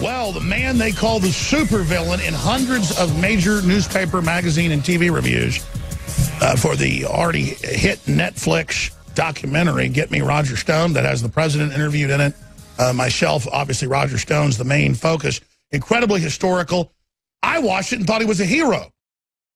Well, the man they call the supervillain in hundreds of major newspaper, magazine, and TV reviews for the already hit Netflix documentary, Get Me Roger Stone, that has the president interviewed in it. Myself, obviously, Roger Stone's the main focus. Incredibly historical. I watched it and thought he was a hero.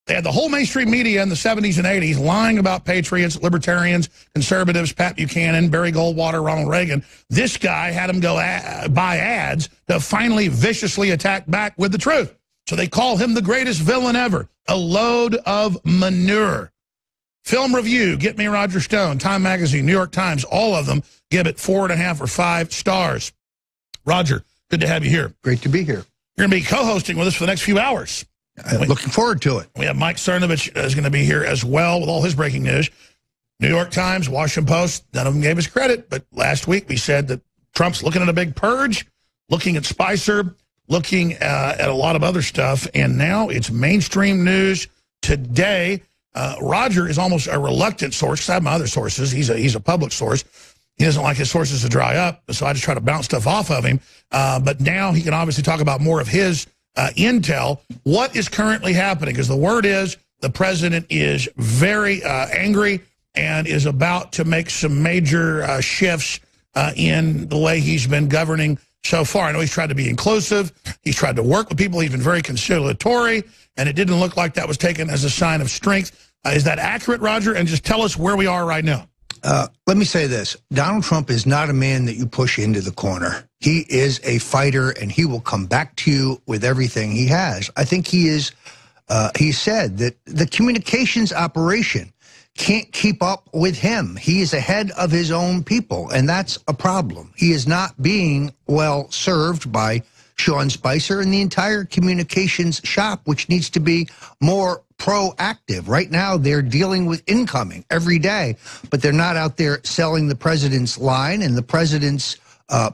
They had the whole mainstream media in the 70s and 80s lying about patriots, libertarians, conservatives, Pat Buchanan, Barry Goldwater, Ronald Reagan. This guy had them go buy ads to finally viciously attack back with the truth. So they call him the greatest villain ever. A load of manure. Film review, Get Me Roger Stone, Time Magazine, New York Times, all of them give it 4.5 or 5 stars. Roger, good to have you here. Great to be here. You're going to be co-hosting with us for the next few hours. Looking forward to it. We have Mike Cernovich is going to be here as well with all his breaking news. New York Times, Washington Post, none of them gave us credit, but last week we said that Trump's looking at a big purge, looking at Spicer, looking at a lot of other stuff, and now it's mainstream news today. Roger is almost a reluctant source, because I have my other sources. He's a public source. He doesn't like his sources to dry up, so I just try to bounce stuff off of him. But now he can obviously talk about more of his intel. What is currently happening? Because the word is the president is very angry and is about to make some major shifts in the way he's been governing so far. I know he's tried to be inclusive. He's tried to work with people. He's been very conciliatory, and it didn't look like that was taken as a sign of strength. Is that accurate, Roger? And just tell us where we are right now. Let me say this. Donald Trump is not a man that you push into the corner. He is a fighter, and he will come back to you with everything he has. I think he said that the communications operation can't keep up with him. He is ahead of his own people, and that's a problem. He is not being well served by Sean Spicer and the entire communications shop, which needs to be more proactive. Right now, they're dealing with incoming every day, but they're not out there selling the president's line and the president's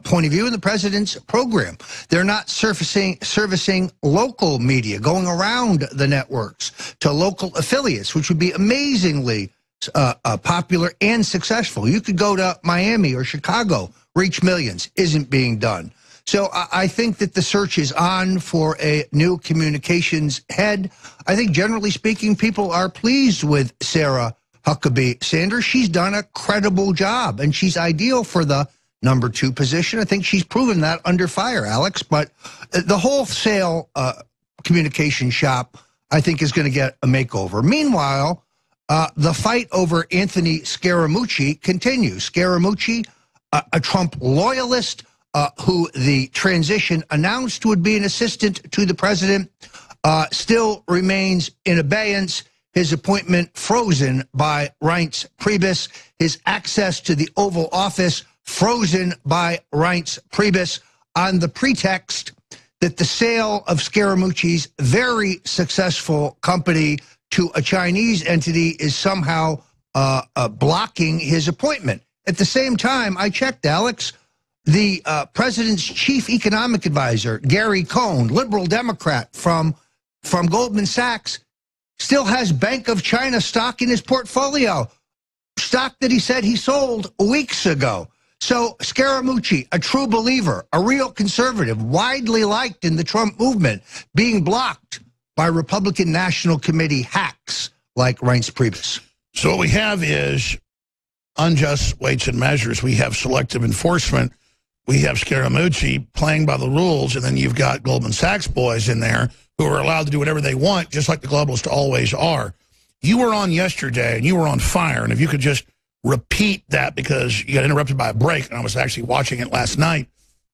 point of view and the president's program. They're not servicing local media, going around the networks to local affiliates, which would be amazingly popular and successful. You could go to Miami or Chicago, reach millions. Isn't being done. So I think that the search is on for a new communications head. I think generally speaking, people are pleased with Sarah Huckabee Sanders. She's done a credible job, and she's ideal for the #2 position. I think she's proven that under fire, Alex. But the wholesale communication shop, I think, is going to get a makeover. Meanwhile, the fight over Anthony Scaramucci continues. Scaramucci, a Trump loyalist, who the transition announced would be an assistant to the president, still remains in abeyance. His appointment frozen by Reince Priebus. His access to the Oval Office frozen by Reince Priebus on the pretext that the sale of Scaramucci's very successful company to a Chinese entity is somehow blocking his appointment. At the same time, I checked, Alex, the president's chief economic advisor, Gary Cohn, liberal Democrat from Goldman Sachs, still has Bank of China stock in his portfolio, stock that he said he sold weeks ago. So Scaramucci, a true believer, a real conservative, widely liked in the Trump movement, being blocked by Republican National Committee hacks like Reince Priebus. So what we have is unjust weights and measures. We have selective enforcement. We have Scaramucci playing by the rules, and then you've got Goldman Sachs boys in there who are allowed to do whatever they want, just like the globalists always are. You were on yesterday, and you were on fire, and if you could just repeat that, because you got interrupted by a break, and I was actually watching it last night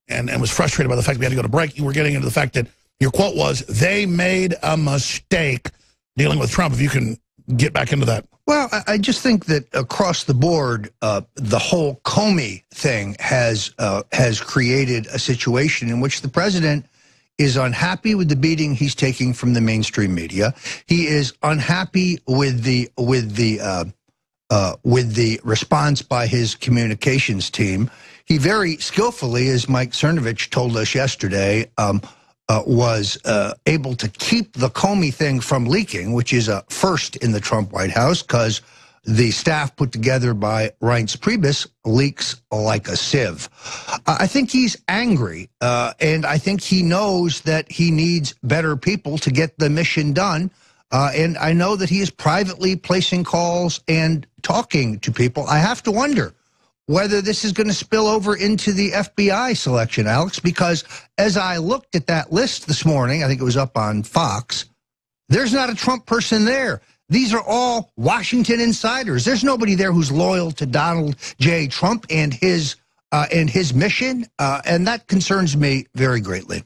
and was frustrated by the fact we had to go to break. You were getting into the fact that your quote was, they made a mistake dealing with Trump. If you can get back into that. Well, I just think that across the board, the whole Comey thing has created a situation in which the president is unhappy with the beating he's taking from the mainstream media. He is unhappy with the response by his communications team. He very skillfully, as Mike Cernovich told us yesterday, was able to keep the Comey thing from leaking, which is a first in the Trump White House, because the staff put together by Reince Priebus leaks like a sieve. I think he's angry, and I think he knows that he needs better people to get the mission done. And I know that he is privately placing calls and talking to people. I have to wonder whether this is going to spill over into the FBI selection, Alex, because as I looked at that list this morning, I think it was up on Fox, there's not a Trump person there. These are all Washington insiders. There's nobody there who's loyal to Donald J. Trump and his mission, and that concerns me very greatly.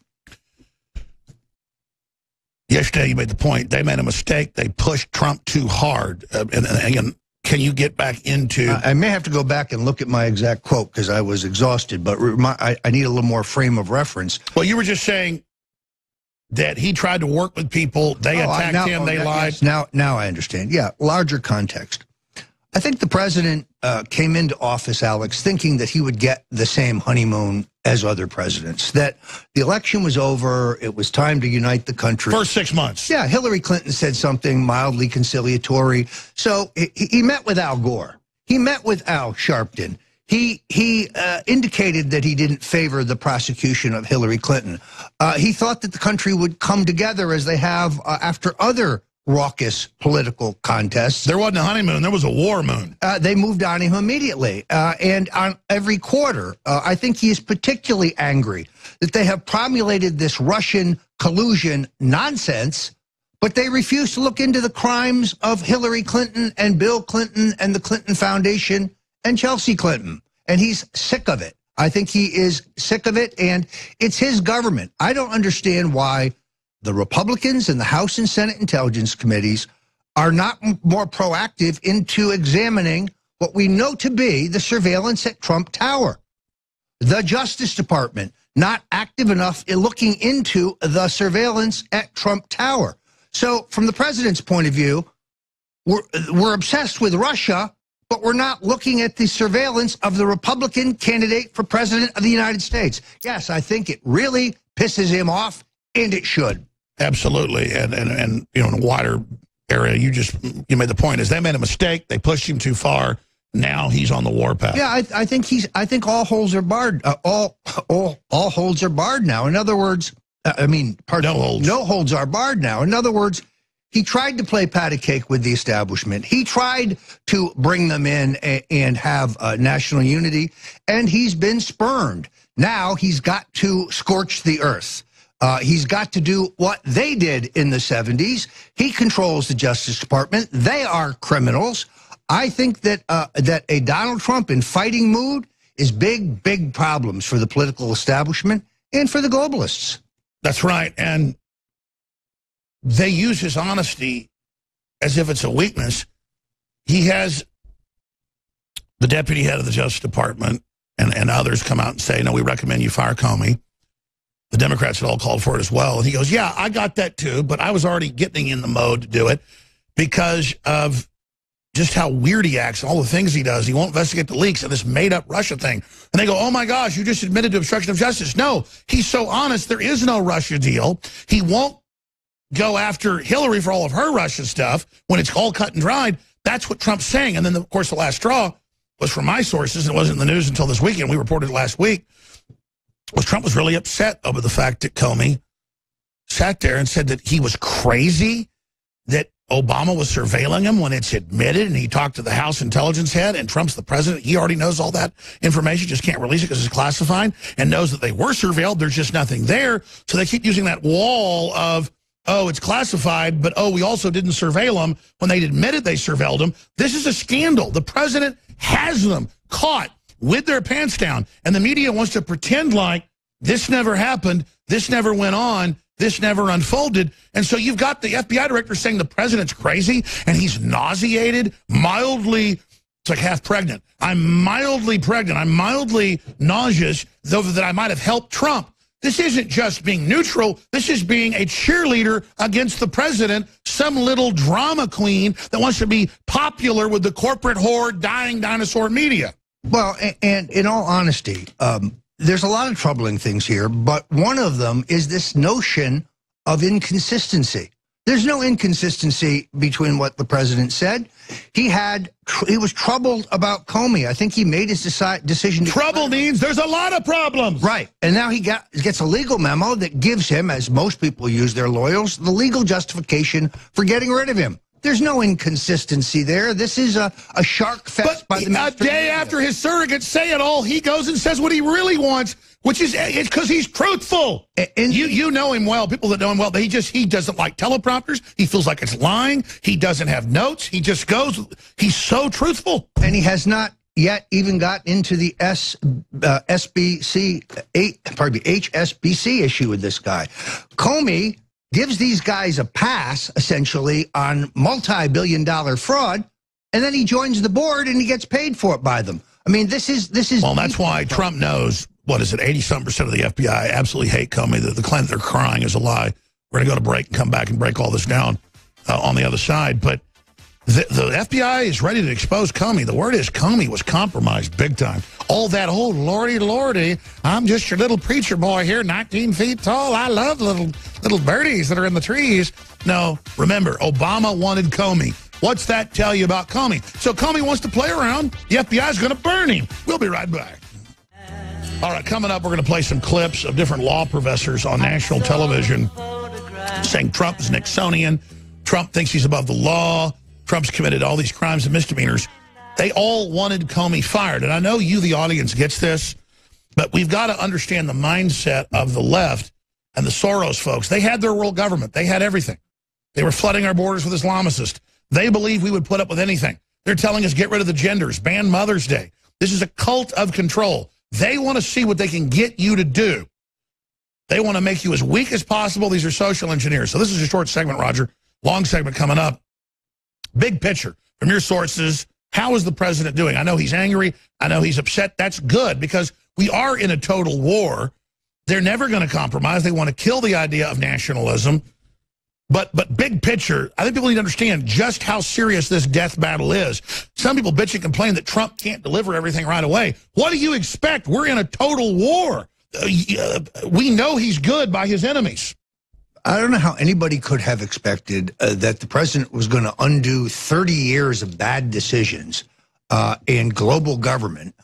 Yesterday, you made the point. They made a mistake. They pushed Trump too hard. And again, can you get back into... I may have to go back and look at my exact quote because I was exhausted, but I need a little more frame of reference. Well, you were just saying that he tried to work with people. They attacked him. They lied. Yes, now I understand. Yeah, larger context. I think the president came into office, Alex, thinking that he would get the same honeymoon as other presidents, that the election was over, it was time to unite the country. First 6 months. Yeah, Hillary Clinton said something mildly conciliatory. So he met with Al Gore. He met with Al Sharpton. He indicated that he didn't favor the prosecution of Hillary Clinton. He thought that the country would come together as they have after other raucous political contests. There wasn't a honeymoon. There was a war moon. They moved on him immediately. And on every quarter, I think he is particularly angry that they have promulgated this Russian collusion nonsense, but they refuse to look into the crimes of Hillary Clinton and Bill Clinton and the Clinton Foundation and Chelsea Clinton. And he's sick of it. I think he is sick of it, and it's his government. I don't understand why the Republicans in the House and Senate Intelligence Committees are not more proactive into examining what we know to be the surveillance at Trump Tower. The Justice Department not active enough in looking into the surveillance at Trump Tower. So from the president's point of view, we're obsessed with Russia, but we're not looking at the surveillance of the Republican candidate for president of the United States. Yes, I think it really pisses him off, and it should. Absolutely, and you know, in a wider area, you made the point is they made a mistake. They pushed him too far. Now he's on the warpath. Yeah, I think all holds are barred. All holds are barred now. In other words, no holds are barred now. In other words, he tried to play patty cake with the establishment. He tried to bring them in and have national unity, and he's been spurned. Now he's got to scorch the earth. He's got to do what they did in the 70s. He controls the Justice Department. They are criminals. I think that that a Donald Trump in fighting mood is big problems for the political establishment and for the globalists. That's right. And they use his honesty as if it's a weakness. He has the deputy head of the Justice Department and others come out and say, no, we recommend you fire Comey. The Democrats had all called for it as well. And he goes, yeah, I got that too, but I was already getting in the mode to do it because of just how weird he acts and all the things he does. He won't investigate the leaks and this made-up Russia thing. And they go, oh, my gosh, you just admitted to obstruction of justice. No, he's so honest. There is no Russia deal. He won't go after Hillary for all of her Russia stuff when it's all cut and dried. That's what Trump's saying. And then, of course, the last straw was from my sources, and it wasn't in the news until this weekend. We reported last week. Was Trump was really upset over the fact that Comey sat there and said that he was crazy, that Obama was surveilling him when it's admitted, and he talked to the House intelligence head, and Trump's the president. He already knows all that information, just can't release it because it's classified, and knows that they were surveilled. There's just nothing there. So they keep using that wall of, oh, it's classified, but, oh, we also didn't surveil them when they admitted they surveilled them. This is a scandal. The president has them caught with their pants down, and the media wants to pretend like this never happened, this never went on, this never unfolded. And so you've got the FBI director saying the president's crazy, and he's nauseated, mildly, it's like half pregnant. I'm mildly pregnant, I'm mildly nauseous, though that I might have helped Trump. This isn't just being neutral, this is being a cheerleader against the president, some little drama queen that wants to be popular with the corporate horde, dying dinosaur media. Well, and in all honesty, there's a lot of troubling things here, but one of them is this notion of inconsistency. There's no inconsistency between what the president said. He was troubled about Comey. I think he made his decision. Trouble means there's a lot of problems. Right. And now he gets a legal memo that gives him, as most people use their lawyers, the legal justification for getting rid of him. There's no inconsistency there. This is a shark fest by the a day after his surrogates say it all, he goes and says what he really wants, which is it's because he's truthful. And you know him well. People that know him well, he doesn't like teleprompters. He feels like it's lying. He doesn't have notes. He just goes. He's so truthful. And he has not yet even got into the HSBC issue with this guy. Comey gives these guys a pass, essentially, on multi-billion-dollar fraud, and then he joins the board and he gets paid for it by them. I mean, this is. Well, that's why Trump knows, what is it, 80-something% of the FBI absolutely hate Comey. The claim that they're crying is a lie. We're going to go to break and come back and break all this down on the other side. But the FBI is ready to expose Comey. The word is Comey was compromised big time. All that, oh, lordy, lordy, I'm just your little preacher boy here, 19 feet tall. I love little birdies that are in the trees. No, remember, Obama wanted Comey. What's that tell you about Comey? So Comey wants to play around. The FBI is going to burn him. We'll be right back. All right, coming up, we're going to play some clips of different law professors on national television saying Trump is Nixonian. Trump thinks he's above the law. Trump's committed all these crimes and misdemeanors. They all wanted Comey fired. And I know you, the audience, gets this, but we've got to understand the mindset of the left and the Soros folks. They had their world government. They had everything. They were flooding our borders with Islamicists. They believe we would put up with anything. They're telling us get rid of the genders, ban Mother's Day. This is a cult of control. They want to see what they can get you to do. They want to make you as weak as possible. These are social engineers. So this is a short segment, Roger. Long segment coming up. Big picture from your sources. How is the president doing? I know he's angry. I know he's upset. That's good because we are in a total war. They're never going to compromise. They want to kill the idea of nationalism. But big picture, I think people need to understand just how serious this death battle is. Some people bitch and complain that Trump can't deliver everything right away. What do you expect? We're in a total war. We know he's good by his enemies. I don't know how anybody could have expected that the president was going to undo 30 years of bad decisions in global government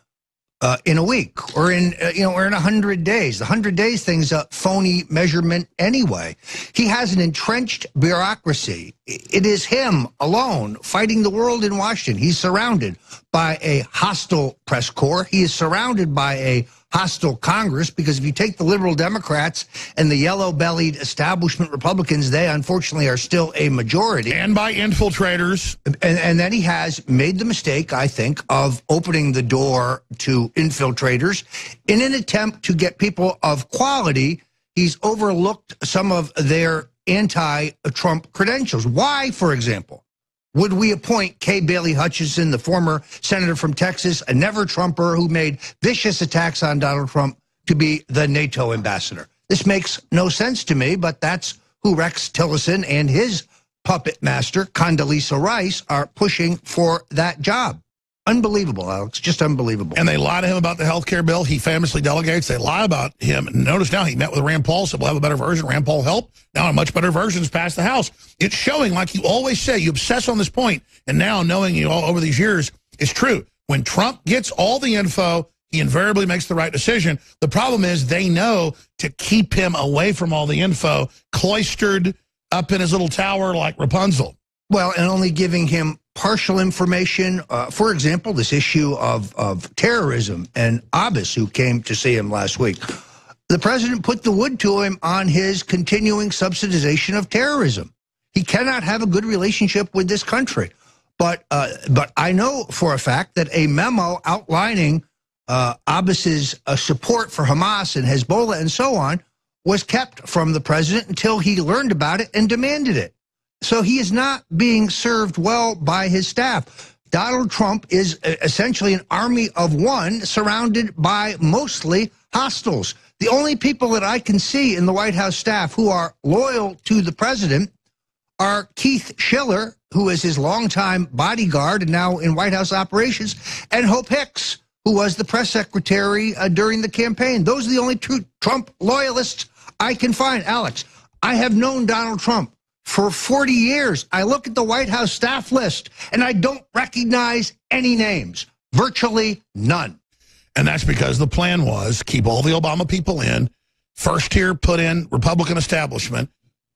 in a week or in, or in 100 days. The 100 days thing's a phony measurement anyway. He has an entrenched bureaucracy. It is him alone fighting the world in Washington. He's surrounded by a hostile press corps. He is surrounded by a hostile Congress, because if you take the liberal Democrats and the yellow-bellied establishment Republicans, they unfortunately are still a majority. And by infiltrators. And then he has made the mistake, I think, of opening the door to infiltrators in an attempt to get people of quality. He's overlooked some of their anti-Trump credentials. Why, for example, would we appoint Kay Bailey Hutchinson, the former senator from Texas, a never-Trumper who made vicious attacks on Donald Trump, to be the NATO ambassador? This makes no sense to me, but that's who Rex Tillerson and his puppet master, Condoleezza Rice, are pushing for that job. Unbelievable, Alex, just unbelievable. And they lie to him about the health care bill. He famously delegates. They lie about him. Notice now he met with Rand Paul, said we'll have a better version. Rand Paul helped. Now a much better version has passed the House. It's showing, like you always say, you obsess on this point, and now knowing you all over these years, it's true. When Trump gets all the info, he invariably makes the right decision. The problem is they know to keep him away from all the info, cloistered up in his little tower like Rapunzel. Well, and only giving him partial information. For example, this issue of terrorism and Abbas, who came to see him last week. The president put the wood to him on his continuing subsidization of terrorism. He cannot have a good relationship with this country. But I know for a fact that a memo outlining Abbas's support for Hamas and Hezbollah and so on was kept from the president until he learned about it and demanded it. So he is not being served well by his staff. Donald Trump is essentially an army of one surrounded by mostly hostiles. The only people that I can see in the White House staff who are loyal to the president are Keith Schiller, who is his longtime bodyguard and now in White House operations, and Hope Hicks, who was the press secretary during the campaign. Those are the only true Trump loyalists I can find. Alex, I have known Donald Trump for 40 years. I look at the White House staff list, and I don't recognize any names, virtually none. And that's because the plan was keep all the Obama people in, first tier put in Republican establishment,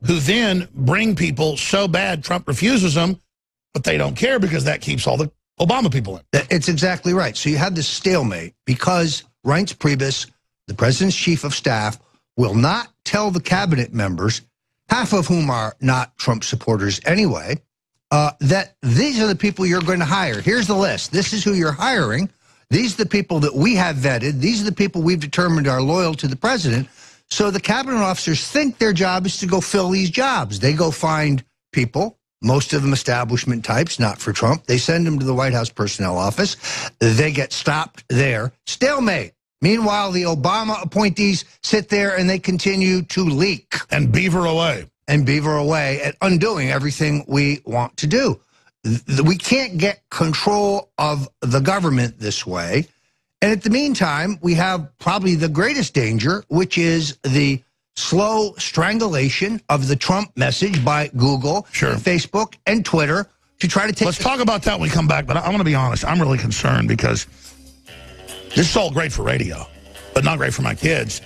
who then bring people so bad Trump refuses them, but they don't care because that keeps all the Obama people in. It's exactly right. So you have this stalemate because Reince Priebus, the president's chief of staff, will not tell the cabinet members, half of whom are not Trump supporters anyway, that these are the people you're going to hire. Here's the list. This is who you're hiring. These are the people that we have vetted. These are the people we've determined are loyal to the president. So the cabinet officers think their job is to go fill these jobs. They go find people, most of them establishment types, not for Trump. They send them to the White House personnel office. They get stopped there. Stalemate. Meanwhile, the Obama appointees sit there and they continue to leak. And beaver away. And beaver away at undoing everything we want to do. We can't get control of the government this way. And at the meantime, we have probably the greatest danger, which is the slow strangulation of the Trump message by Google, Facebook, and Twitter to try to take... Let's talk about that when we come back, but I want to be honest. I'm really concerned because this is all great for radio, but not great for my kids.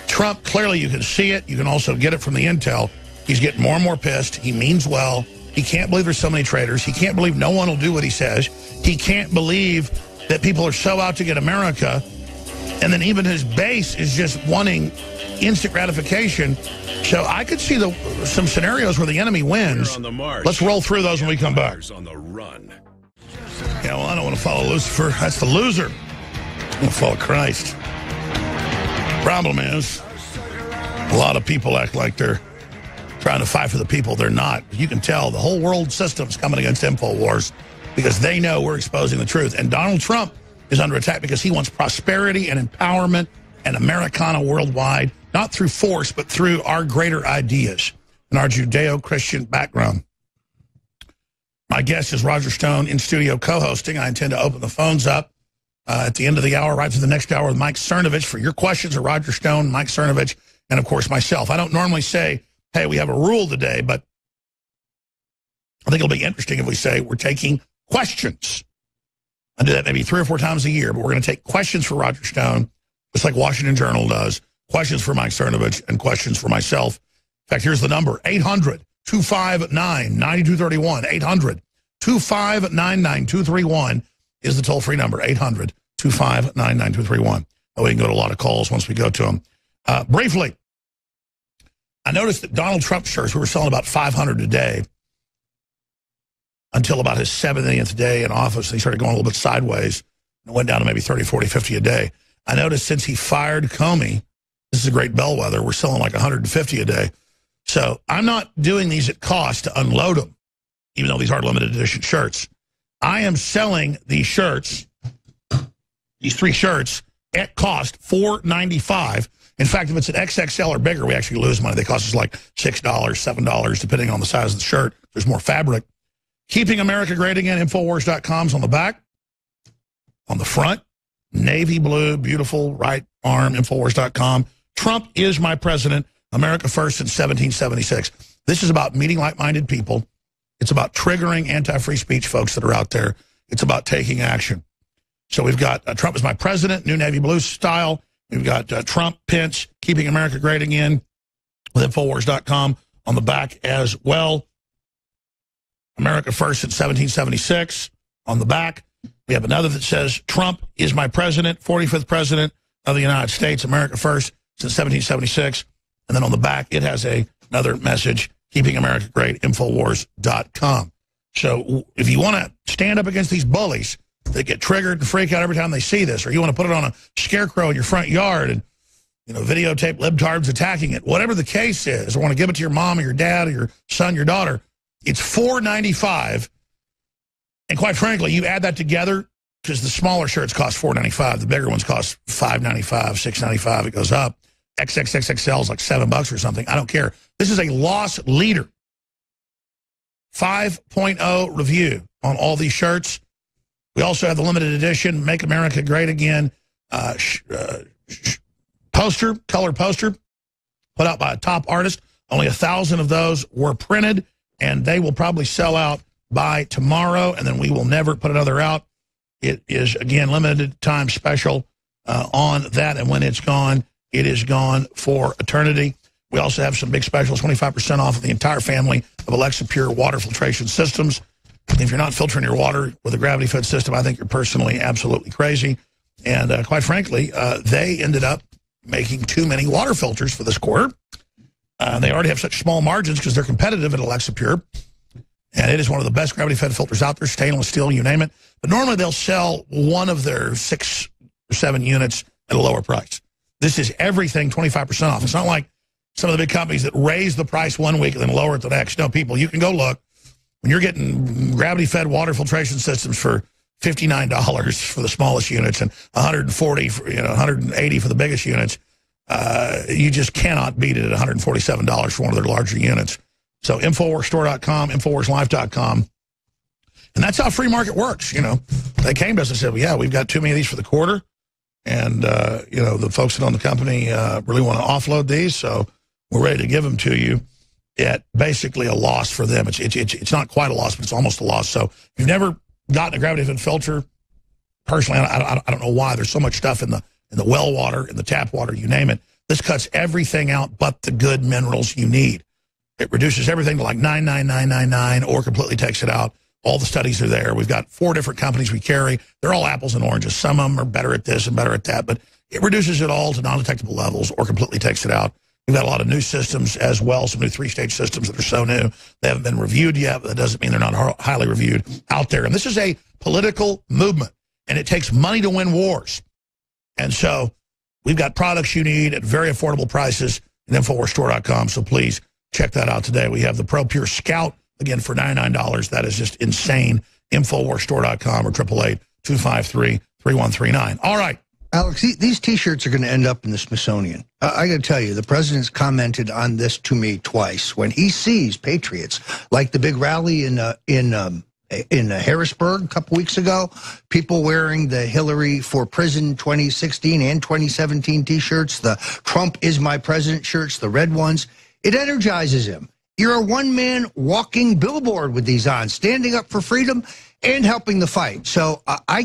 Trump, clearly you can see it. You can also get it from the intel. He's getting more and more pissed. He means well. He can't believe there's so many traitors. He can't believe no one will do what he says. He can't believe that people are so out to get America. And then even his base is just wanting instant gratification. So I could see some scenarios where the enemy wins. Let's roll through those when we come back. On the run. Yeah, well, I don't want to follow Lucifer. That's the loser. I want to follow Christ. Problem is, a lot of people act like they're trying to fight for the people. They're not. You can tell the whole world system's coming against InfoWars because they know we're exposing the truth. And Donald Trump is under attack because he wants prosperity and empowerment and Americana worldwide, not through force, but through our greater ideas and our Judeo-Christian background. My guest is Roger Stone in studio co-hosting. I intend to open the phones up at the end of the hour, right to the next hour with Mike Cernovich for your questions, or Roger Stone, Mike Cernovich, and of course myself. I don't normally say, hey, we have a rule today, but I think it'll be interesting if we say we're taking questions. I do that maybe 3 or 4 times a year, but we're going to take questions for Roger Stone, just like Washington Journal does, questions for Mike Cernovich, and questions for myself. In fact, here's the number, 800-259-9231. 800-259-9231 is the toll-free number, 800-259-9231. We can go to a lot of calls once we go to them. Briefly, I noticed that Donald Trump shirts, we were selling about 500 a day until about his 70th day in office. He started going a little bit sideways and went down to maybe 30, 40, 50 a day. I noticed since he fired Comey, this is a great bellwether, we're selling like 150 a day. So I'm not doing these at cost to unload them, even though these are limited edition shirts. I am selling these shirts, these 3 shirts, at cost, $4.95. In fact, if it's an XXL or bigger, we actually lose money. They cost us like $6, $7, depending on the size of the shirt. There's more fabric. Keeping America Great Again, Infowars.com's on the back. On the front, navy blue, beautiful, right arm, Infowars.com. Trump is my president, America first since 1776. This is about meeting like-minded people. It's about triggering anti-free speech folks that are out there. It's about taking action. So we've got Trump is my president, new navy blue style. We've got Trump, Pence, Keeping America Great Again with Infowars.com on the back as well. America First since 1776 on the back. We have another that says Trump is my president, 45th president of the United States, America First since 1776. And then on the back, it has another message, Keeping America Great, Infowars.com. So if you want to stand up against these bullies that get triggered and freak out every time they see this, or you want to put it on a scarecrow in your front yard and, you know, videotape libtards attacking it, whatever the case is, or want to give it to your mom or your dad or your son, your daughter, it's $4.95. And quite frankly, you add that together, because the smaller shirts cost $4.95. The bigger ones cost $5.95, $6.95. It goes up. XXXXL is like $7 or something. I don't care. This is a loss leader. 5.0 review on all these shirts. We also have the limited edition Make America Great Again poster, color poster, put out by a top artist. Only 1,000 of those were printed. and they will probably sell out by tomorrow, and then we will never put another out. It is, again, limited time special on that, and when it's gone, it is gone for eternity. We also have some big specials, 25% off of the entire family of Alexa Pure water filtration systems. If you're not filtering your water with a gravity-fed system, I think you're personally absolutely crazy. And quite frankly, they ended up making too many water filters for this quarter. They already have such small margins because they're competitive at Alexa Pure. And it is one of the best gravity-fed filters out there, stainless steel, you name it. But normally they'll sell one of their 6 or 7 units at a lower price. This is everything 25% off. It's not like some of the big companies that raise the price one week and then lower it the next. No, people, you can go look. When you're getting gravity-fed water filtration systems for $59 for the smallest units and $140 for, $180 for the biggest units, you just cannot beat it at $147 for one of their larger units. So InfoWarsStore.com, InfoWarsLife.com. And that's how free market works. They came to us and said, well, yeah, we've got too many of these for the quarter. And, the folks that own the company really want to offload these. So we're ready to give them to you at basically a loss for them. It's not quite a loss, but it's almost a loss. So if you've never gotten a gravity-fed filter, personally, I don't know why. There's so much stuff in the well water, in the tap water, you name it. This cuts everything out but the good minerals you need. It reduces everything to like 99999 or completely takes it out. All the studies are there. We've got 4 different companies we carry. They're all apples and oranges. Some of them are better at this and better at that, but it reduces it all to non-detectable levels or completely takes it out. We've got a lot of new systems as well, some new 3-stage systems that are so new. They haven't been reviewed yet, but that doesn't mean they're not highly reviewed out there. And this is a political movement, and it takes money to win wars. And so we've got products you need at very affordable prices at InfoWarsStore.com, so please check that out today. We have the Pro Pure Scout, again, for $99. That is just insane. InfoWarsStore.com or 888-253-3139. All right. Alex, these T-shirts are going to end up in the Smithsonian. I got to tell you, the president's commented on this to me twice. When he sees patriots, like the big rally in Harrisburg a couple weeks ago, people wearing the Hillary for Prison 2016 and 2017 T-shirts, the Trump is my president shirts, the red ones, it energizes him. You're a one-man walking billboard with these on, standing up for freedom and helping the fight. So I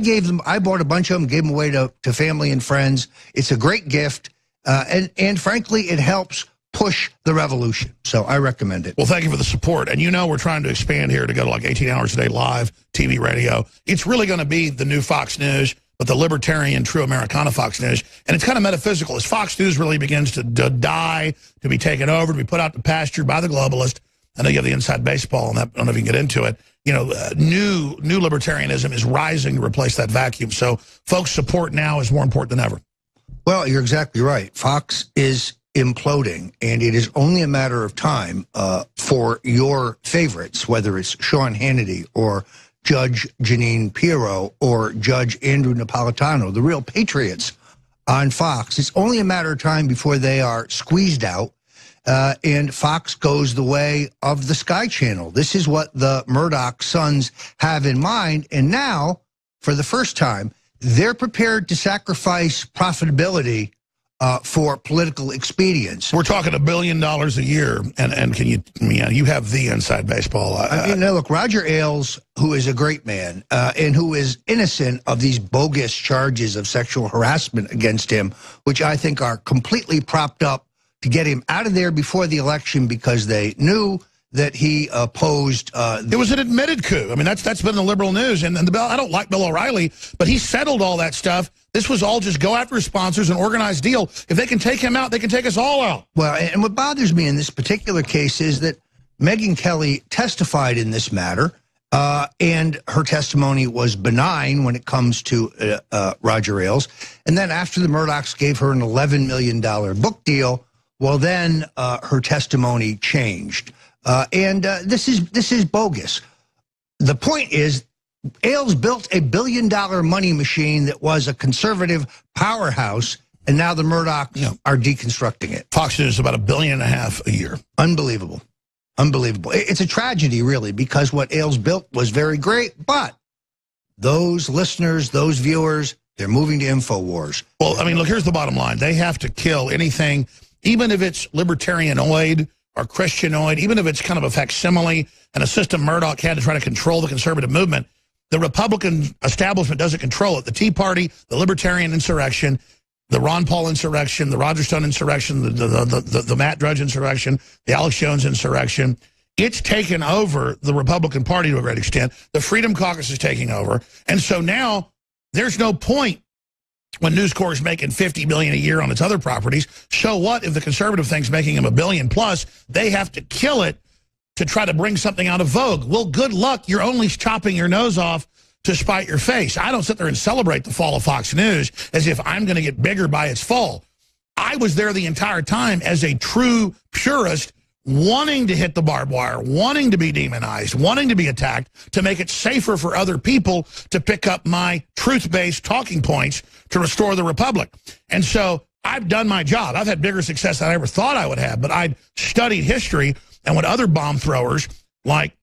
bought a bunch of them, gave them away to family and friends. It's a great gift, and frankly, it helps push the revolution. So I recommend it. Well, thank you for the support. And we're trying to expand here to go to like 18 hours a day live, TV, radio. It's really going to be the new Fox News, but the libertarian, true Americana Fox News. And it's kind of metaphysical. As Fox News really begins to die, to be taken over, to be put out to pasture by the globalist. I know you have the inside baseball, and I don't know if you can get into it. New libertarianism is rising to replace that vacuum. So folks' support now is more important than ever. Well, you're exactly right. Fox is imploding, and it is only a matter of time for your favorites, whether it's Sean Hannity or Judge Jeanine Pirro or Judge Andrew Napolitano, the real patriots on Fox. It's only a matter of time before they are squeezed out, and Fox goes the way of the Sky Channel. This is what the Murdoch sons have in mind, and now, for the first time, they're prepared to sacrifice profitability for political expedience. We're talking $1 billion a year, and can you have the inside baseball. Now look, Roger Ailes, who is a great man and who is innocent of these bogus charges of sexual harassment against him, which I think are completely propped up to get him out of there before the election because they knew that he opposed. It was an admitted coup. I mean, that's been the liberal news. And I don't like Bill O'Reilly, but he settled all that stuff. This was all just go after his sponsors, an organized deal. If they can take him out, they can take us all out. Well, and what bothers me in this particular case is that Megyn Kelly testified in this matter, and her testimony was benign when it comes to Roger Ailes. And then after the Murdochs gave her an $11 million book deal, well, then her testimony changed. And this is bogus. The point is, Ailes built a $1 billion money machine that was a conservative powerhouse, and now the Murdochs are deconstructing it. Fox News is about $1.5 billion a year. Unbelievable. Unbelievable. It's a tragedy, really, because what Ailes built was very great, but those listeners, those viewers, they're moving to InfoWars. Well, I mean, look, here's the bottom line. They have to kill anything, even if it's libertarianoid or Christianoid, even if it's kind of a facsimile, and a system Murdoch had to try to control the conservative movement, the Republican establishment doesn't control it. The Tea Party, the Libertarian insurrection, the Ron Paul insurrection, the Roger Stone insurrection, the Matt Drudge insurrection, the Alex Jones insurrection, it's taken over the Republican Party to a great extent. The Freedom Caucus is taking over. And so now there's no point when News Corp is making $50 million a year on its other properties. So what if the conservative thing's making them $1 billion plus? They have to kill it to try to bring something out of vogue. Well, good luck. You're only chopping your nose off to spite your face. I don't sit there and celebrate the fall of Fox News as if I'm going to get bigger by its fall. I was there the entire time as a true purist, wanting to hit the barbed wire, wanting to be demonized, wanting to be attacked, to make it safer for other people to pick up my truth-based talking points to restore the republic. And so I've done my job. I've had bigger success than I ever thought I would have, but I'd studied history and what other bomb throwers like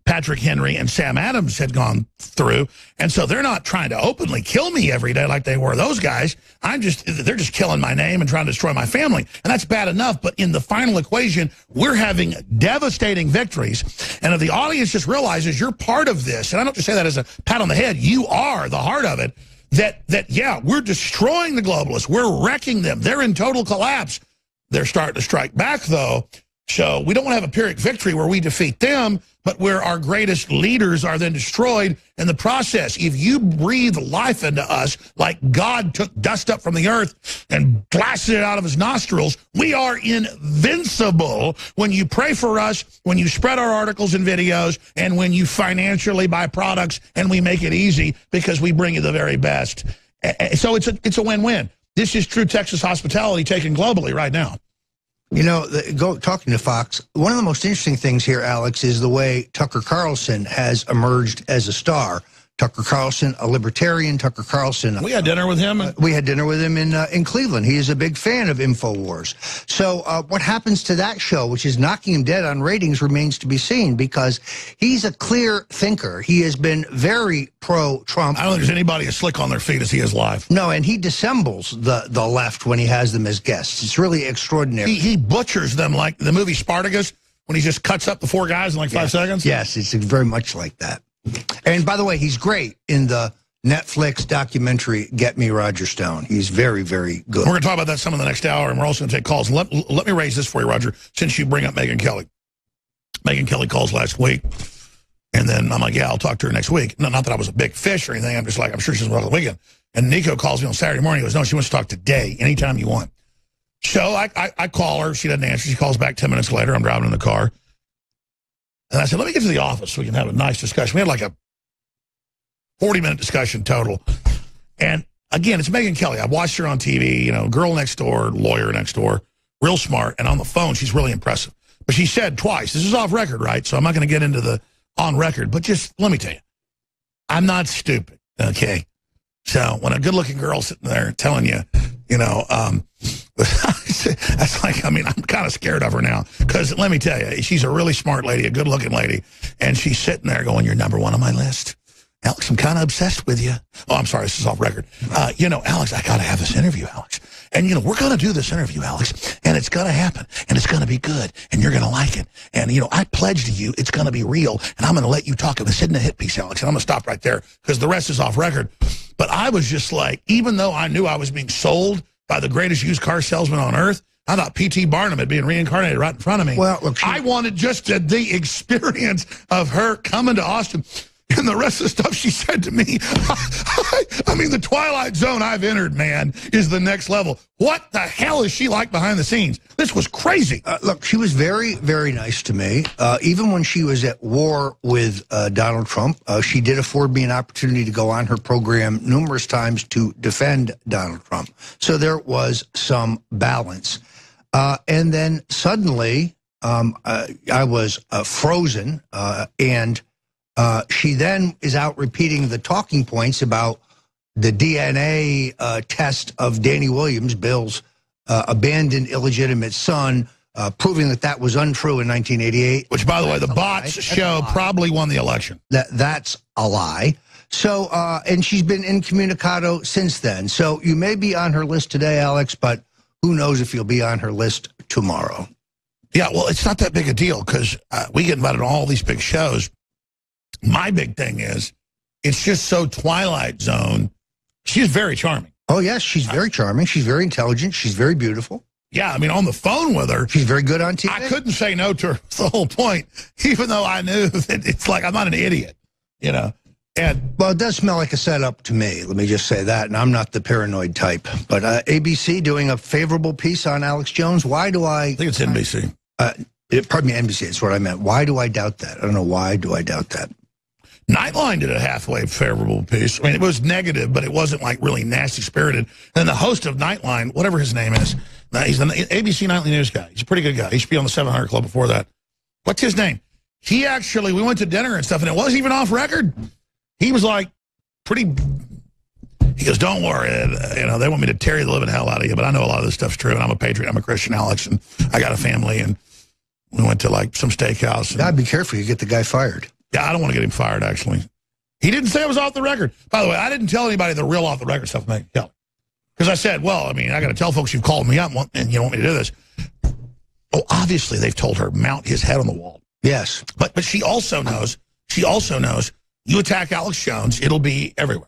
Patrick Henry and Sam Adams had gone through. And so they're not trying to openly kill me every day like they were those guys. They're just killing my name and trying to destroy my family. And that's bad enough. But in the final equation, we're having devastating victories. And if the audience just realizes you're part of this, and I don't just say that as a pat on the head, you are the heart of it, that yeah, we're destroying the globalists. We're wrecking them. They're in total collapse. They're starting to strike back, though. So we don't want to have a Pyrrhic victory where we defeat them, but where our greatest leaders are then destroyed in the process. If you breathe life into us like God took dust up from the earth and blasted it out of his nostrils, we are invincible when you pray for us, when you spread our articles and videos, and when you financially buy products and we make it easy because we bring you the very best. So it's a win-win. This is true Texas hospitality taken globally right now. You know, talking to Fox, one of the most interesting things here, Alex, is the way Tucker Carlson has emerged as a star. Tucker Carlson, a libertarian. Tucker Carlson. We had dinner with him. We had dinner with him in Cleveland. He is a big fan of InfoWars. So what happens to that show, which is knocking him dead on ratings, remains to be seen, because he's a clear thinker. He has been very pro-Trump. I don't think there's anybody as slick on their feet as he is live. No, and he dissembles the left when he has them as guests. It's really extraordinary. He butchers them like the movie Spartacus, when he just cuts up the 4 guys in like 5 seconds. Yes, it's very much like that. And by the way, he's great in the Netflix documentary, Get Me Roger Stone. He's very, very good. We're going to talk about that some in the next hour, and we're also going to take calls. Let me raise this for you, Roger, since you bring up Megyn Kelly. Megyn Kelly calls last week, and then I'm like, yeah, I'll talk to her next week. No, not that I was a big fish or anything. I'm just like, I'm sure she's going to the weekend. And Nico calls me on Saturday morning. He goes, no, she wants to talk today, anytime you want. So I call her. She doesn't answer. She calls back 10 minutes later. I'm driving in the car. And I said, let me get to the office so we can have a nice discussion. We had like a 40-minute discussion total. And again, it's Megyn Kelly. I've watched her on TV, you know, girl next door, lawyer next door, real smart. And on the phone, she's really impressive. But she said twice, this is off record, right? So I'm not going to get into the on record. But just let me tell you, I'm not stupid, okay? So when a good-looking girl's sitting there telling you, you know, that's like, I mean, I'm kind of scared of her now, because let me tell you, she's a really smart lady, a good-looking lady, and she's sitting there going, you're number 1 on my list. Alex, I'm kind of obsessed with you. Oh, I'm sorry, this is off record. You know, Alex, I got to have this interview, Alex. And, you know, we're going to do this interview, Alex, and it's going to happen, and it's going to be good, and you're going to like it. And, you know, I pledge to you it's going to be real, and I'm going to let you talk. It's hitting a hit piece, Alex, and I'm going to stop right there, because the rest is off record. But I was just like, even though I knew I was being sold by the greatest used car salesman on earth, I thought P.T. Barnum had been reincarnated right in front of me. Well, look, I wanted just the experience of her coming to Austin. And the rest of the stuff she said to me, I mean, the Twilight Zone I've entered, man, is the next level. What the hell is she like behind the scenes? This was crazy. Look, she was very, very nice to me. Even when she was at war with Donald Trump, she did afford me an opportunity to go on her program numerous times to defend Donald Trump. So there was some balance. And then suddenly, I was frozen, and she then is out repeating the talking points about the DNA test of Danny Williams, Bill's abandoned illegitimate son, proving that that was untrue in 1988. Which, by the way, the bots show probably won the election. That's a lie. So, and she's been incommunicado since then. So you may be on her list today, Alex, but who knows if you'll be on her list tomorrow. Yeah, well, it's not that big a deal because we get invited to all these big shows. My big thing is it's just so Twilight Zone. She's very charming. Oh, yes, she's very charming. She's very intelligent. She's very beautiful. Yeah, I mean, on the phone with her. She's very good on TV. I couldn't say no to her. That's the whole point, even though I knew that it's like I'm not an idiot, you know. And well, it does smell like a setup to me. Let me just say that, and I'm not the paranoid type. But ABC doing a favorable piece on Alex Jones. Why do I think it's NBC. Pardon me, NBC. That's what I meant. Why do I doubt that? I don't know. Why do I doubt that? Nightline did a halfway favorable piece. I mean, it was negative, but it wasn't like really nasty-spirited. And the host of Nightline, whatever his name is, he's the ABC Nightly News guy. He's a pretty good guy. He should be on the 700 Club before that. What's his name? He actually, we went to dinner and stuff, and it wasn't even off record. He was like pretty, he goes, don't worry, you know, they want me to tear the living hell out of you, but I know a lot of this stuff's true, and I'm a patriot, I'm a Christian, Alex, and I got a family, and we went to like some steakhouse. And, God, be careful, you get the guy fired. Yeah, I don't want to get him fired, actually. He didn't say it was off the record. By the way, I didn't tell anybody the real off the record stuff. Because I said, well, I mean, I got to tell folks you've called me up and you want me to do this. Oh, obviously they've told her mount his head on the wall. Yes. But she also knows, you attack Alex Jones, it'll be everywhere.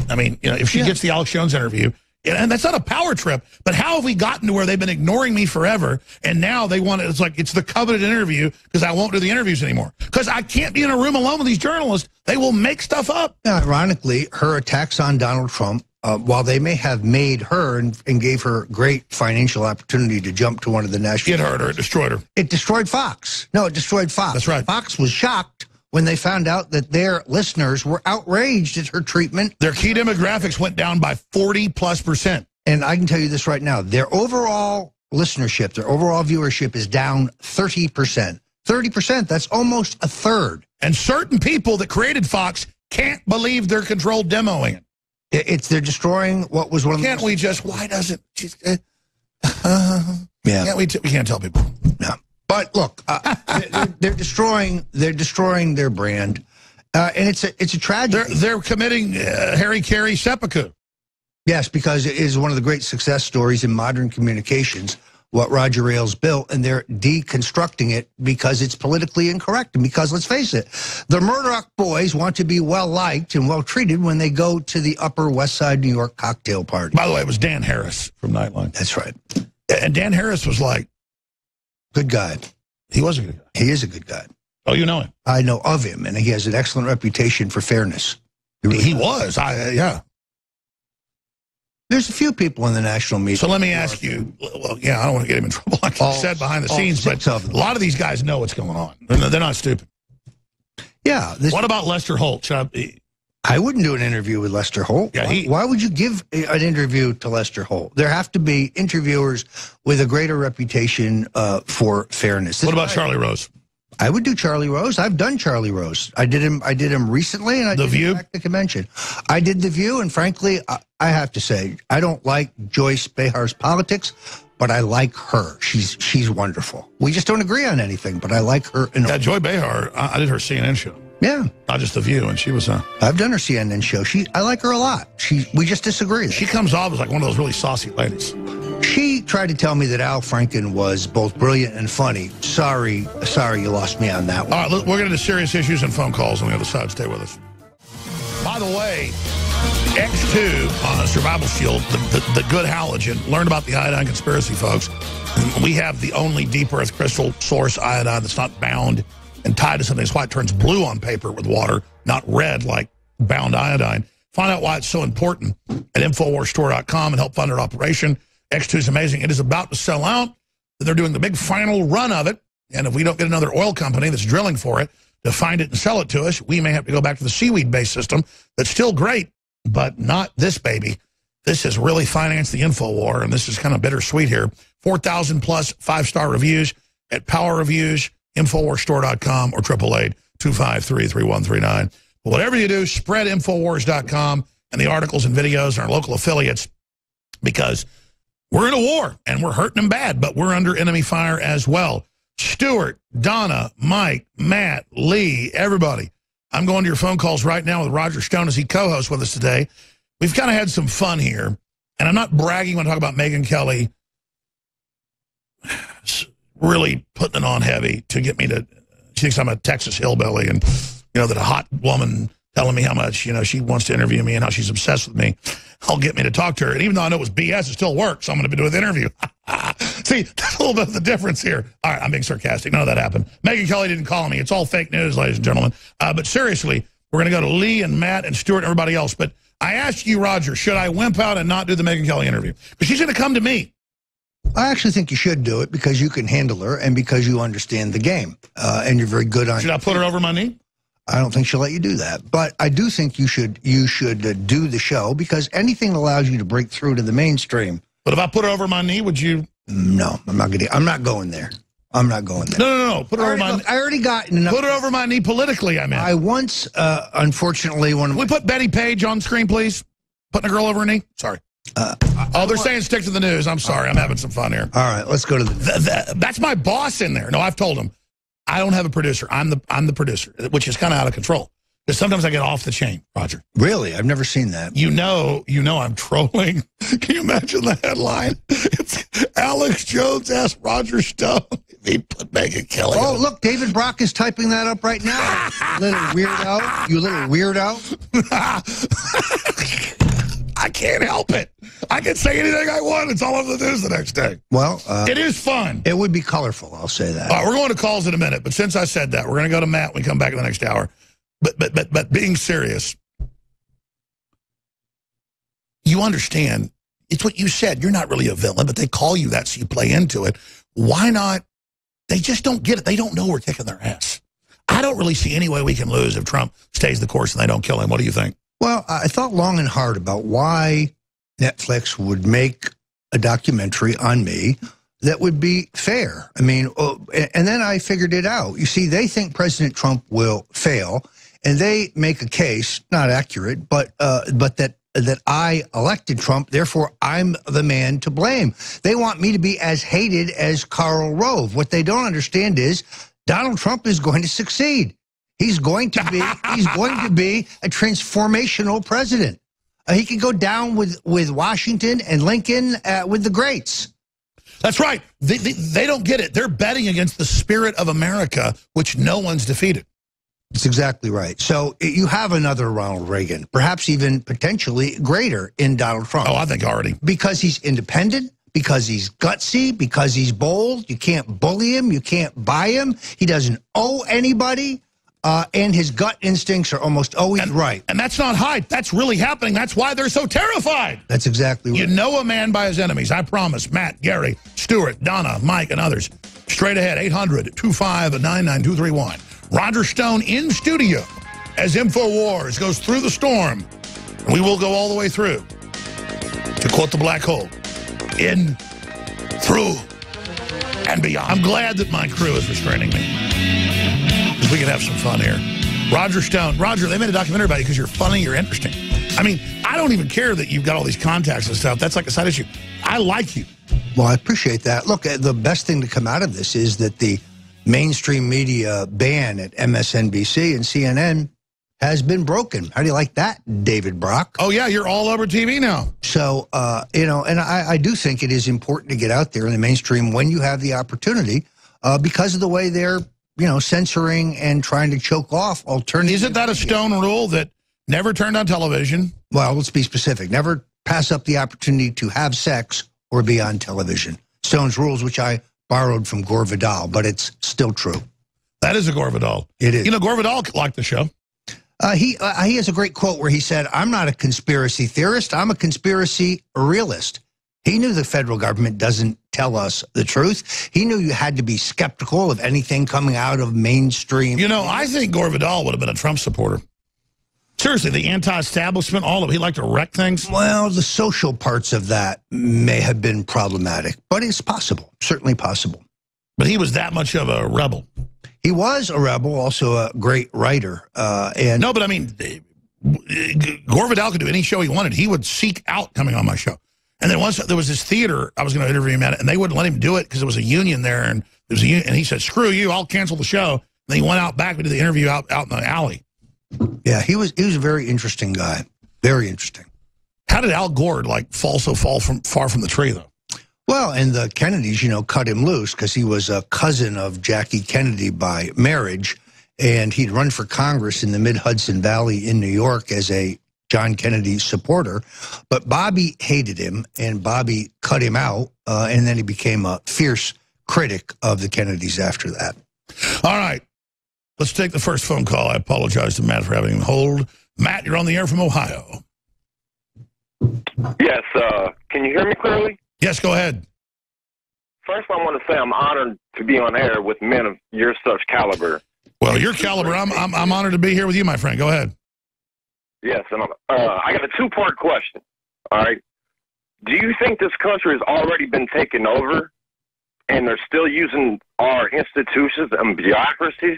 I mean, you know, if she gets the Alex Jones interview, and that's not a power trip, but how have we gotten to where they've been ignoring me forever, and now they want it's like it's the coveted interview because I won't do the interviews anymore. Because I can't be in a room alone with these journalists. They will make stuff up. Yeah, ironically, her attacks on Donald Trump, while they may have made her and gave her great financial opportunity to jump to one of the national... It hurt her. It destroyed her. It destroyed Fox. No, it destroyed Fox. That's right. Fox was shocked when they found out that their listeners were outraged at her treatment. Their key demographics went down by 40+%. And I can tell you this right now, their overall listenership, their overall viewership is down 30%. 30%, that's almost a third. And certain people that created Fox can't believe they're controlled demoing it. They're destroying what was one of the... Can't we just, why doesn't... Yeah. We can't tell people. No. But look, they're destroying their brand. And it's a tragedy. They're committing Harry Carey seppuku. Yes, because it is one of the great success stories in modern communications, what Roger Ailes built, and they're deconstructing it because it's politically incorrect. And because, let's face it, the Murdoch boys want to be well-liked and well-treated when they go to the Upper West Side New York cocktail party. By the way, it was Dan Harris from Nightline. That's right. And Dan Harris was like... Good guy. He was a good guy. He is a good guy. Oh, you know him? I know of him, and he has an excellent reputation for fairness. He was. Yeah. There's a few people in the national media. So let me ask you, well, yeah, I don't want to get him in trouble like I said behind the scenes, but a lot of these guys know what's going on. They're not stupid. Yeah. What about Lester Holt? I wouldn't do an interview with Lester Holt. Yeah, why would you give an interview to Lester Holt? There have to be interviewers with a greater reputation for fairness. What about Charlie Rose? I would do Charlie Rose. I've done Charlie Rose. I did him recently, and I did him at the convention. I did The View, and frankly, I have to say, I don't like Joyce Behar's politics, but I like her. She's wonderful. We just don't agree on anything, but I like her. Yeah, Joy Behar, I did her CNN show. Yeah. Not just The View, and she was... I've done her CNN show. I like her a lot. We just disagree. She comes off as like one of those really saucy ladies. She tried to tell me that Al Franken was both brilliant and funny. Sorry, you lost me on that one. All right, we're going to do serious issues and phone calls on the other side. Stay with us. By the way, X2 Survival Shield, the good halogen, learned about the iodine conspiracy, folks. We have the only deep earth crystal source iodine that's not bound and tied to something. That's why it turns blue on paper with water, not red like bound iodine. Find out why it's so important at InfoWarsStore.com and help fund our operation. X2 is amazing. It is about to sell out. They're doing the big final run of it. And if we don't get another oil company that's drilling for it to find it and sell it to us, we may have to go back to the seaweed-based system. That's still great, but not this baby. This has really financed the InfoWar, and this is kind of bittersweet here. 4,000 plus 5-star reviews at Power Reviews, InfoWarsStore.com, or 888-253-3139. But whatever you do, spread Infowars.com and the articles and videos and our local affiliates, because we're in a war, and we're hurting them bad, but we're under enemy fire as well. Stuart, Donna, Mike, Matt, Lee, everybody. I'm going to your phone calls right now with Roger Stone as he co-hosts with us today. We've kind of had some fun here, and I'm not bragging when I talk about Megyn Kelly really putting it on heavy to get me to. She thinks I'm a Texas hillbilly, and that a hot woman telling me how much she wants to interview me and how she's obsessed with me. I'll get me to talk to her, and even though I know it was BS, it still works. So I'm going to do the interview. See, that's a little bit of the difference here. All right, I'm being sarcastic. None of that happened. Megyn Kelly didn't call me. It's all fake news, ladies and gentlemen. But seriously, we're going to go to Lee and Matt and Stuart and everybody else. But I asked you, Roger, should I wimp out and not do the Megyn Kelly interview? Because she's going to come to me. I actually think you should do it because you can handle her and because you understand the game. And you're very good on it. Should I put her over my knee? I don't think she'll let you do that. But I do think you should do the show because anything that allows you to break through to the mainstream. But if I put her over my knee, would you? No, I'm not going there. I'm not going there. No. Put her over my knee. I already got enough. Put her over my knee politically, I meant. I once, unfortunately, when we put Betty Page on screen, please? Putting a girl over her knee? Sorry. They're saying stick to the news. I'm sorry. I'm having some fun here. All right, let's go to that's my boss in there. No, I've told him. I don't have a producer. I'm the producer, which is kind of out of control. Because sometimes I get off the chain, Roger. Really? I've never seen that. You know I'm trolling. Can you imagine the headline? It's Alex Jones asked Roger Stone if he put Megyn Kelly. Oh, look, David Brock is typing that up right now. Little weirdo. You little weirdo. I can't help it. I can say anything I want. It's all over the news the next day. Well, it is fun. It would be colorful, I'll say that. All right, we're going to calls in a minute, but since I said that, we're going to go to Matt when we come back in the next hour. But being serious, you understand, it's what you said. You're not really a villain, but they call you that, so you play into it. Why not? They just don't get it. They don't know we're kicking their ass. I don't really see any way we can lose if Trump stays the course and they don't kill him. What do you think? Well, I thought long and hard about why Netflix would make a documentary on me that would be fair. I mean, and then I figured it out. You see, they think President Trump will fail, and they make a case, not accurate, but that I elected Trump, therefore I'm the man to blame. They want me to be as hated as Karl Rove. What they don't understand is Donald Trump is going to succeed. He's going to be a transformational president. He could go down with Washington and Lincoln with the greats. That's right. They don't get it. They're betting against the spirit of America, which no one's defeated. That's exactly right. So you have another Ronald Reagan, perhaps even potentially greater in Donald Trump. Oh, I think already. Because he's independent, because he's gutsy, because he's bold. You can't bully him. You can't buy him. He doesn't owe anybody. And his gut instincts are almost always right. And that's not hype. That's really happening. That's why they're so terrified. That's exactly right. You know a man by his enemies. I promise. Matt, Gary, Stuart, Donna, Mike, and others. Straight ahead, 800-259-9231. Roger Stone in studio as InfoWars goes through the storm. We will go all the way through. To quote the black hole. In, through, and beyond. I'm glad that my crew is restraining me. We can have some fun here. Roger Stone. Roger, they made a documentary about you because you're funny, you're interesting. I mean, I don't even care that you've got all these contacts and stuff. That's like a side issue. I like you. Well, I appreciate that. Look, the best thing to come out of this is that the mainstream media ban at MSNBC and CNN has been broken. How do you like that, David Brock? Oh, yeah, you're all over TV now. So, and I do think it is important to get out there in the mainstream when you have the opportunity because of the way they're censoring and trying to choke off alternatives. Isn't that a Stone rule that never turned on television? Well, let's be specific. Never pass up the opportunity to have sex or be on television. Stone's rules, which I borrowed from Gore Vidal, but it's still true. That is a Gore Vidal. It is. Gore Vidal liked the show. He has a great quote where he said, "I'm not a conspiracy theorist. I'm a conspiracy realist." He knew the federal government doesn't tell us the truth. He knew you had to be skeptical of anything coming out of mainstream. I think Gore Vidal would have been a Trump supporter. Seriously, the anti-establishment, all of it. He liked to wreck things. Well, the social parts of that may have been problematic, but it's possible, certainly possible. But he was that much of a rebel. He was a rebel, also a great writer. No, but I mean, Gore Vidal could do any show he wanted. He would seek out coming on my show. And then once there was this theater I was going to interview him at, and they wouldn't let him do it because there was a union there, and there was a union, and he said, "Screw you, I'll cancel the show." And then he went out back and did the interview out in the alley. Yeah, he was a very interesting guy, very interesting. How did Al Gore fall far from the tree though? Well, and the Kennedys, cut him loose because he was a cousin of Jackie Kennedy by marriage, and he'd run for Congress in the Mid-Hudson Valley in New York as a John Kennedy supporter. But Bobby hated him, and Bobby cut him out, and then he became a fierce critic of the Kennedys after that. All right. Let's take the first phone call. I apologize to Matt for having him hold. Matt, you're on the air from Ohio. Yes, can you hear me clearly? Yes, go ahead. First, I want to say I'm honored to be on air with men of your such caliber. Well, your caliber, I'm honored to be here with you, my friend. Go ahead. Yes, and I got a two-part question. All right. Do you think this country has already been taken over, and they're still using our institutions and bureaucracies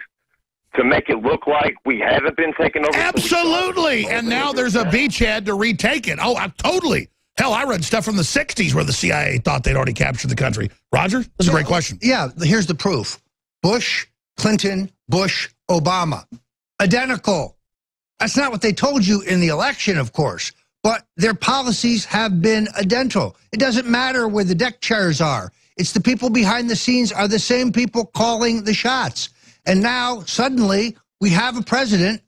to make it look like we haven't been taken over? Absolutely. And now there's a beachhead to retake it. Oh, totally. Hell, I read stuff from the 60s where the CIA thought they'd already captured the country. Roger, that's a great question. Yeah, here's the proof. Bush, Clinton, Bush, Obama. Identical. That's not what they told you in the election, of course. But their policies have been identical. It doesn't matter where the deck chairs are. It's the people behind the scenes are the same people calling the shots. And now, suddenly, we have a president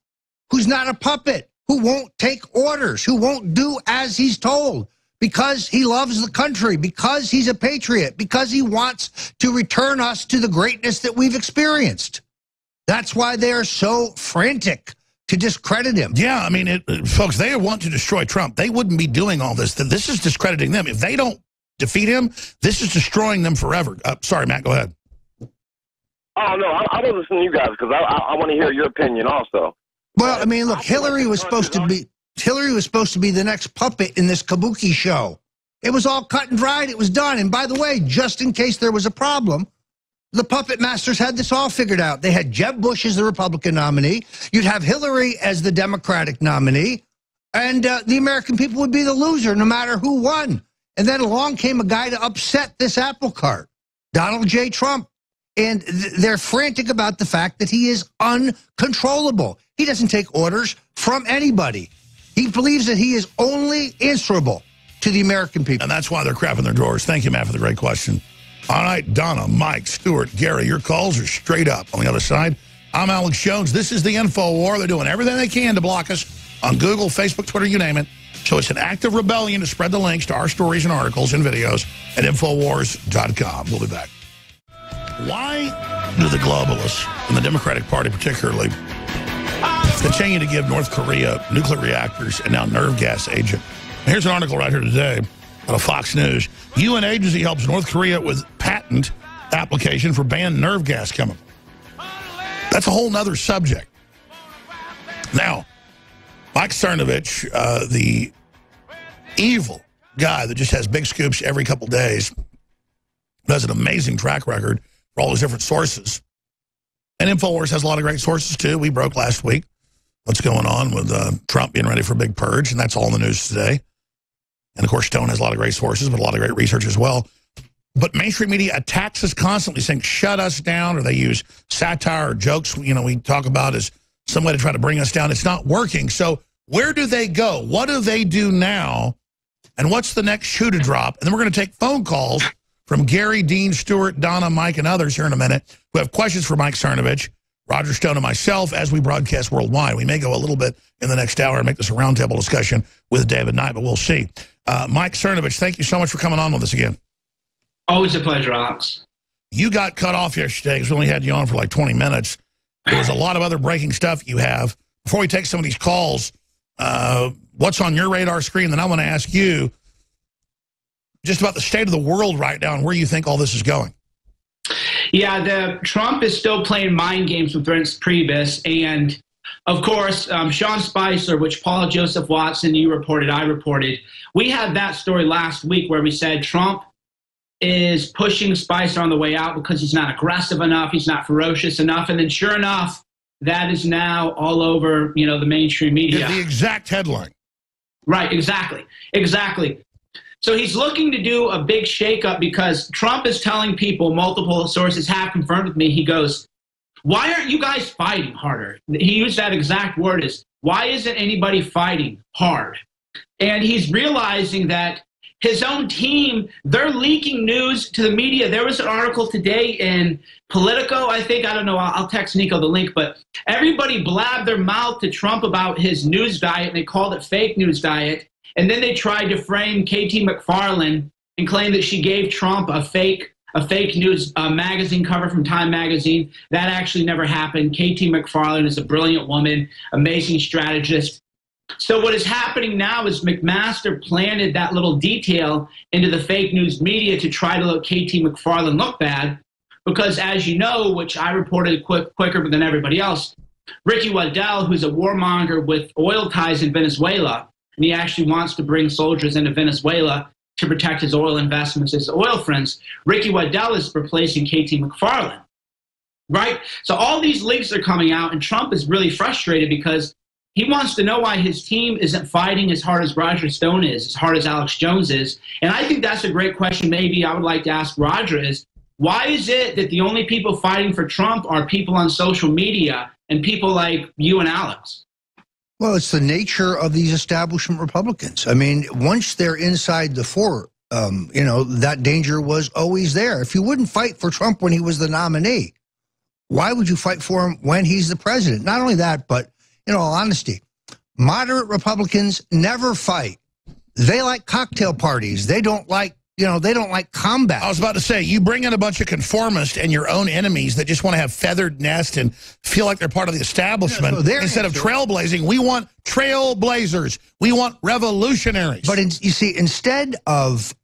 who's not a puppet, who won't take orders, who won't do as he's told, because he loves the country, because he's a patriot, because he wants to return us to the greatness that we've experienced. That's why they are so frantic to discredit him. Yeah, I mean, folks, they want to destroy Trump. They wouldn't be doing all this. This is discrediting them. If they don't defeat him, this is destroying them forever. Sorry, Matt, go ahead. Oh, no, I was listening to you guys because I want to hear your opinion also. Well, I mean, look, Hillary was supposed to be the next puppet in this kabuki show. It was all cut and dried. It was done. And by the way, just in case there was a problem, the puppet masters had this all figured out. They had Jeb Bush as the Republican nominee. You'd have Hillary as the Democratic nominee. And the American people would be the loser no matter who won. And then along came a guy to upset this apple cart, Donald J. Trump. And they're frantic about the fact that he is uncontrollable. He doesn't take orders from anybody. He believes that he is only answerable to the American people. And that's why they're crapping their drawers. Thank you, Matt, for the great question. All right, Donna, Mike, Stuart, Gary, your calls are straight up. On the other side, I'm Alex Jones. This is the Info War. They're doing everything they can to block us on Google, Facebook, Twitter, you name it. So it's an active rebellion to spread the links to our stories and articles and videos at Infowars.com. We'll be back. Why do the globalists, and the Democratic Party particularly, continue to give North Korea nuclear reactors and now nerve gas agent? Here's an article right here today out of Fox News. UN agency helps North Korea with patent application for banned nerve gas chemical. That's a whole nother subject. Now, Mike Cernovich, the evil guy that just has big scoops every couple days, has an amazing track record for all these different sources. And InfoWars has a lot of great sources, too. We broke last week what's going on with Trump being ready for a big purge, and that's all in the news today. And, of course, Stone has a lot of great sources, but a lot of great research as well. But mainstream media attacks us constantly, saying, shut us down, or they use satire or jokes, we talk about as some way to try to bring us down. It's not working. So where do they go? What do they do now? And what's the next shoe to drop? And then we're going to take phone calls from Gary, Dean, Stuart, Donna, Mike, and others here in a minute who have questions for Mike Cernovich, Roger Stone, and myself as we broadcast worldwide. We may go a little bit in the next hour and make this a roundtable discussion with David Knight, but we'll see. Mike Cernovich, thank you so much for coming on with us again. Always a pleasure, Alex. You got cut off yesterday because we only had you on for like 20 minutes. There was a lot of other breaking stuff you have. Before we take some of these calls, what's on your radar screen? Then I want to ask you just about the state of the world right now and where you think all this is going. Yeah, Trump is still playing mind games with Reince Priebus. And, of course, Sean Spicer, which Paul Joseph Watson, you reported, I reported. We had that story last week where we said Trump is pushing Spicer on the way out because he's not aggressive enough, he's not ferocious enough. And then sure enough, that is now all over, the mainstream media. The exact headline. Right, exactly. So he's looking to do a big shakeup because Trump is telling people, multiple sources have confirmed with me, he goes, why aren't you guys fighting harder? He used that exact word is, why isn't anybody fighting hard? And he's realizing that his own team, they're leaking news to the media. There was an article today in Politico, I think. I don't know. I'll text Nico the link. But everybody blabbed their mouth to Trump about his news diet, and they called it fake news diet. And then they tried to frame Katie McFarland and claim that she gave Trump a fake news magazine cover from Time magazine. That actually never happened. Katie McFarland is a brilliant woman, amazing strategist. So what is happening now is McMaster planted that little detail into the fake news media to try to let Katie McFarland look bad. Because as you know, which I reported quicker than everybody else, Ricky Waddell, who's a warmonger with oil ties in Venezuela, and he actually wants to bring soldiers into Venezuela to protect his oil investments, his oil friends. Ricky Waddell is replacing Katie McFarland, right? So all these leaks are coming out, and Trump is really frustrated because he wants to know why his team isn't fighting as hard as Roger Stone is, as hard as Alex Jones is. And I think that's a great question maybe I would like to ask Roger is, why is it that the only people fighting for Trump are people on social media and people like you and Alex? Well, it's the nature of these establishment Republicans. I mean, once they're inside the fort, that danger was always there. If you wouldn't fight for Trump when he was the nominee, why would you fight for him when he's the president? Not only that, but in all honesty, moderate Republicans never fight. They like cocktail parties. They don't like, they don't like combat. I was about to say, you bring in a bunch of conformists and your own enemies that just want to have feathered nest and feel like they're part of the establishment. Instead of trailblazing, we want trailblazers. We want revolutionaries. But you see, instead of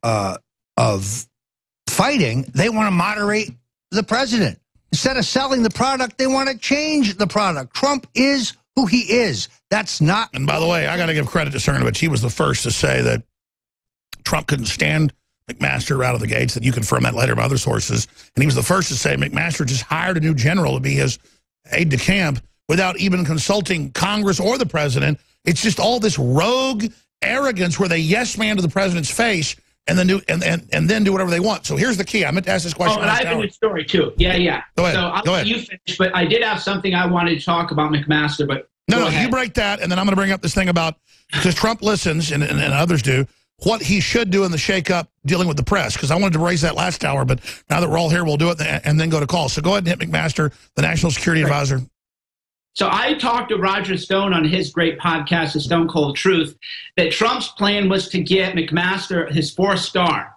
fighting, they want to moderate the president. Instead of selling the product, they want to change the product. Trump is who he is. That's not. And by the way, I got to give credit to Cernovich. He was the first to say that Trump couldn't stand McMaster out of the gates, that you confirm that later by other sources. And he was the first to say McMaster just hired a new general to be his aide-de-camp without even consulting Congress or the president. It's just all this rogue arrogance where they yes man to the president's face and then do whatever they want. So here's the key. I meant to ask this question. Oh, and I have a good story too. Yeah. Go ahead. So I'll let you finish, but I did have something I wanted to talk about McMaster, but no, you break that, and then I'm going to bring up this thing about, because Trump listens, and others do, what he should do in the shakeup dealing with the press, because I wanted to raise that last hour, but now that we're all here, we'll do it and then go to call. So go ahead and hit McMaster, the National Security Advisor. So I talked to Roger Stone on his great podcast, The Stone Cold Truth, that Trump's plan was to get McMaster his 4th star.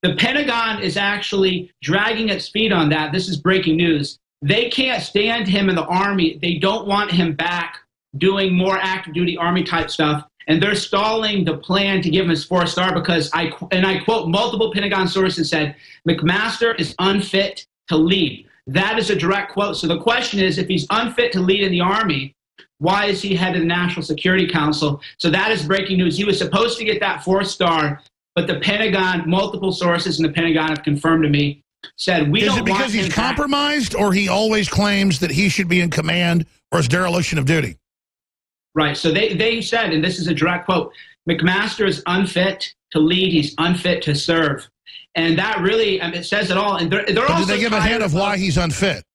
The Pentagon is actually dragging its feet on that. This is breaking news. They can't stand him in the Army. They don't want him back doing more active duty Army type stuff. And they're stalling the plan to give him his 4th star because I quote, multiple Pentagon sources said, McMaster is unfit to lead. That is a direct quote. So the question is, if he's unfit to lead in the Army, why is he head of the National Security Council? So that is breaking news. He was supposed to get that 4th star, but the Pentagon, multiple sources in the Pentagon have confirmed to me, said we don't want him back. Is it because he's compromised, or he always claims that he should be in command, or is dereliction of duty? Right. So they said, and this is a direct quote, McMaster is unfit to lead. He's unfit to serve. And that really, it says it all. And they're also did they give a hint of why he's unfit?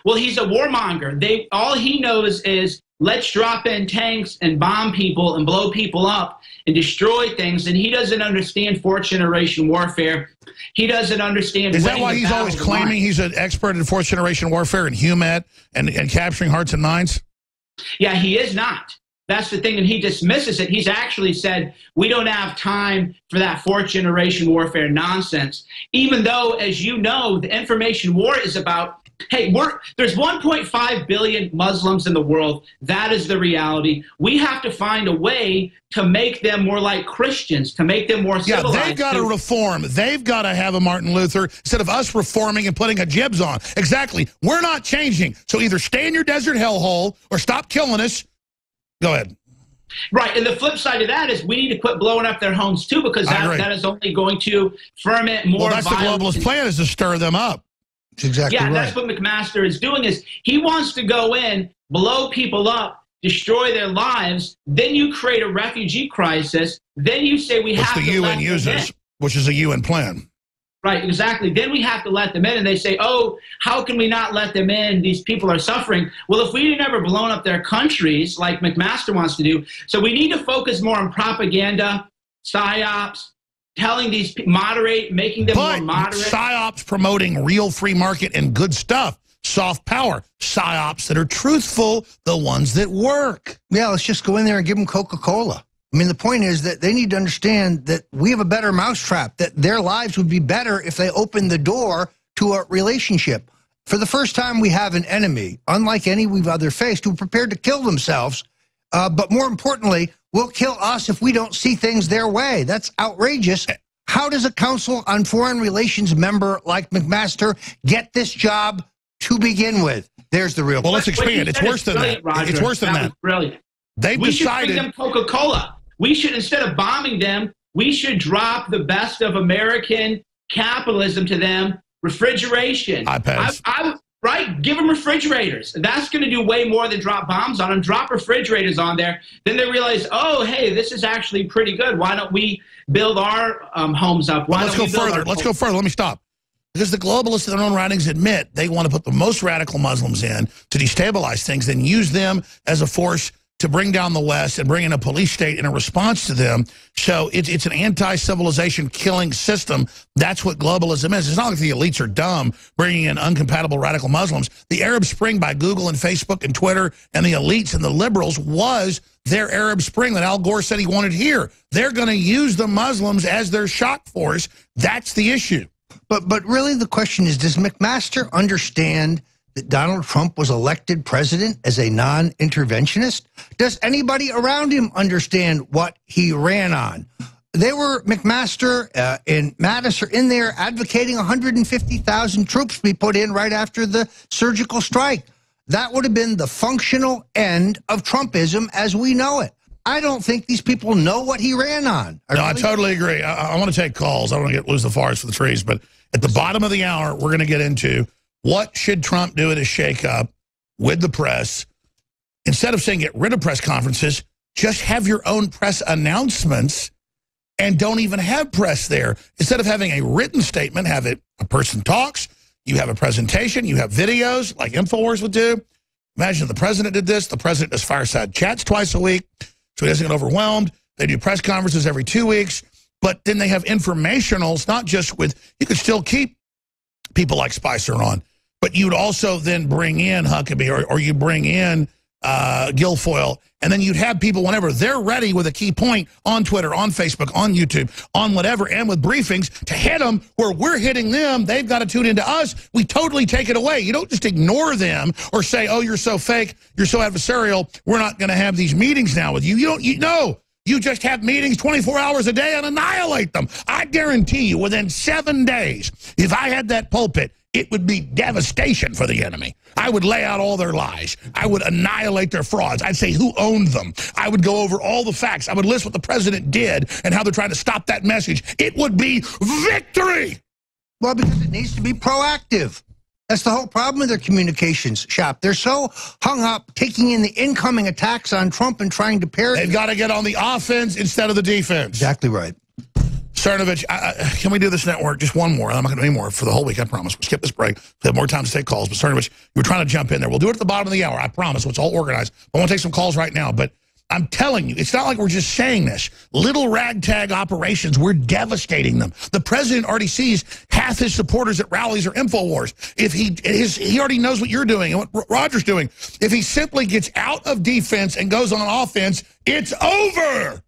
Well, he's a warmonger. All he knows is let's drop in tanks and bomb people and blow people up and destroy things. And he doesn't understand 4th-generation warfare. He doesn't understand. Is that why he's always claiming he's an expert in 4th-generation warfare and HUMET and capturing hearts and minds? Yeah, he is not. That's the thing, and he dismisses it. He's actually said, we don't have time for that 4th-generation warfare nonsense, even though, as you know, the information war is about, hey, there's 1.5 billion Muslims in the world. That is the reality. We have to find a way to make them more like Christians, to make them more civilized. Yeah, they've got to reform. They've got to have a Martin Luther instead of us reforming and putting a jibs on. Exactly. We're not changing. So either stay in your desert hellhole or stop killing us. Go ahead. Right, and the flip side of that is we need to quit blowing up their homes too, because that is only going to ferment more violence. Well, that's the globalist plan, is to stir them up. That's exactly right. Yeah, that's what McMaster is doing, is he wants to go in, blow people up, destroy their lives, then you create a refugee crisis, then you say we have to let them in. Which the UN uses, which is a UN plan. Right, exactly. Then we have to let them in, and they say, oh, how can we not let them in? These people are suffering. Well, if we had never blown up their countries like McMaster wants to do, so we need to focus more on propaganda, psyops, telling these making them more moderate. PSYOPs promoting real free market and good stuff. Soft power. PSYOPs that are truthful, the ones that work. Yeah, let's just go in there and give them Coca-Cola. I mean, the point is that they need to understand that we have a better mousetrap, that their lives would be better if they opened the door to a relationship. For the first time, we have an enemy, unlike any we've ever faced, who are prepared to kill themselves. But more importantly, will kill us if we don't see things their way. That's outrageous. How does a Council on Foreign Relations member like McMaster get this job to begin with? There's the real question. Well, let's expand. It's worse than that. Roger. It's worse than that. Brilliant. They've we decided. should bring them Coca-Cola. We should, instead of bombing them, we should drop the best of American capitalism to them. Refrigeration. iPads. Right? Give them refrigerators. That's going to do way more than drop bombs on them. Drop refrigerators on there. Then they realize, oh, hey, this is actually pretty good. Why don't we build our homes up? Let's go further. Let's go further. Let me stop. Because the globalists in their own writings admit they want to put the most radical Muslims in to destabilize things, then use them as a force to bring down the West and bring in a police state in a response to them. So it's an anti-civilization killing system. That's what globalism is. It's not like the elites are dumb bringing in uncompatible radical Muslims. The Arab Spring by Google and Facebook and Twitter and the elites and the liberals was their Arab Spring that Al Gore said he wanted here. They're going to use the Muslims as their shock force. That's the issue. But really the question is, does McMaster understand that Donald Trump was elected president as a non-interventionist? Does anybody around him understand what he ran on? McMaster and Mattis are in there advocating 150,000 troops be put in right after the surgical strike. That would have been the functional end of Trumpism as we know it. I don't think these people know what he ran on. I totally agree. I want to take calls. I don't want to lose the forest for the trees. But at the bottom of the hour, we're going to get into what should Trump do at a shakeup with the press. Instead of saying get rid of press conferences, just have your own press announcements and don't even have press there. Instead of having a written statement, have it a person talks, you have a presentation, you have videos like InfoWars would do. Imagine the president did this. The president does fireside chats twice a week, so he doesn't get overwhelmed. They do press conferences every 2 weeks, but then they have informationals, not just with, you could still keep people like Spicer on, but you'd also then bring in Huckabee or you bring in Guilfoyle, and then you'd have people whenever they're ready with a key point on Twitter, on Facebook, on YouTube, on whatever, and with briefings to hit them where we're hitting them. They've got to tune into us. We totally take it away. You don't just ignore them or say, oh, you're so fake, you're so adversarial, we're not going to have these meetings now with you. No. You just have meetings 24 hours a day and annihilate them. I guarantee you within 7 days, if I had that pulpit, it would be devastation for the enemy. I would lay out all their lies. I would annihilate their frauds. I'd say who owned them. I would go over all the facts. I would list what the president did and how they're trying to stop that message. It would be victory. Well, because it needs to be proactive. That's the whole problem with their communications shop. They're so hung up taking in the incoming attacks on Trump and trying to parry. They've got to get on the offense instead of the defense. Exactly right. Cernovich, can we do this network? Just one more. I'm not going to do any more for the whole week, I promise. We'll skip this break. We'll have more time to take calls. But Cernovich, you were trying to jump in there. We'll do it at the bottom of the hour, I promise. It's all organized. I want to take some calls right now. But I'm telling you, it's not like we're just saying this. Little ragtag operations, we're devastating them. The president already sees half his supporters at rallies or InfoWars. If he already knows what you're doing and what Roger's doing. If he simply gets out of defense and goes on offense, it's over.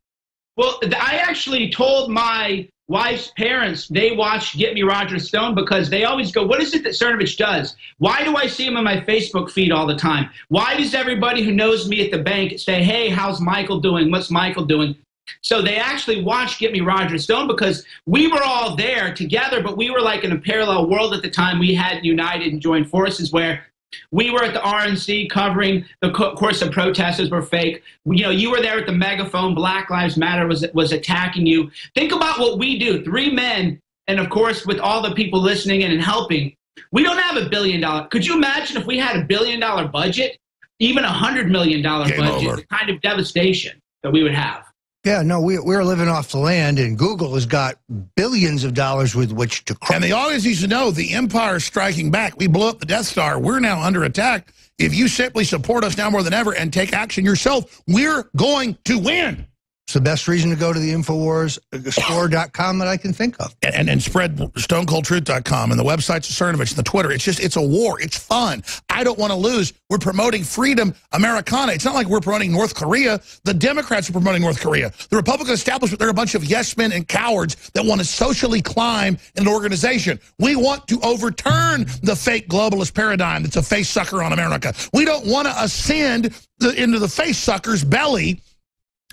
Well, I actually told my wife's parents they watch Get Me Roger Stone because they always go, what is it that Cernovich does? Why do I see him on my Facebook feed all the time? Why does everybody who knows me at the bank say, hey, how's Michael doing? What's Michael doing? So they actually watched Get Me Roger Stone because we were all there together, but we were like in a parallel world at the time. We hadn't united and joined forces where we were at the RNC covering the course of protesters were fake. You were there at the megaphone. Black Lives Matter was attacking you. Think about what we do. 3 men, and of course, with all the people listening in and helping, we don't have $1 billion. Could you imagine if we had $1 billion budget, even $100 million budget, the kind of devastation that we would have? Yeah, no, we're living off the land, and Google has got billions of dollars with which to crush. And the audience needs to know the empire is striking back. We blew up the Death Star. We're now under attack. If you simply support us now more than ever and take action yourself, we're going to win. It's the best reason to go to the InfoWars store.com that I can think of. And spread stonecoldtruth.com and the websites of Cernovich and the Twitter. It's a war. It's fun. I don't want to lose. We're promoting freedom Americana. It's not like we're promoting North Korea. The Democrats are promoting North Korea. The Republican establishment, they're a bunch of yes men and cowards that want to socially climb in an organization. We want to overturn the fake globalist paradigm that's a face sucker on America. We don't want to ascend into the face sucker's belly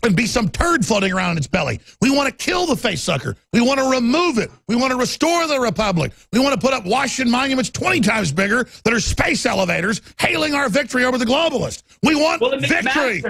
and be some turd floating around in its belly. We want to kill the face sucker. We want to remove it. We want to restore the republic. We want to put up Washington monuments 20 times bigger that are space elevators hailing our victory over the globalists. We want victory.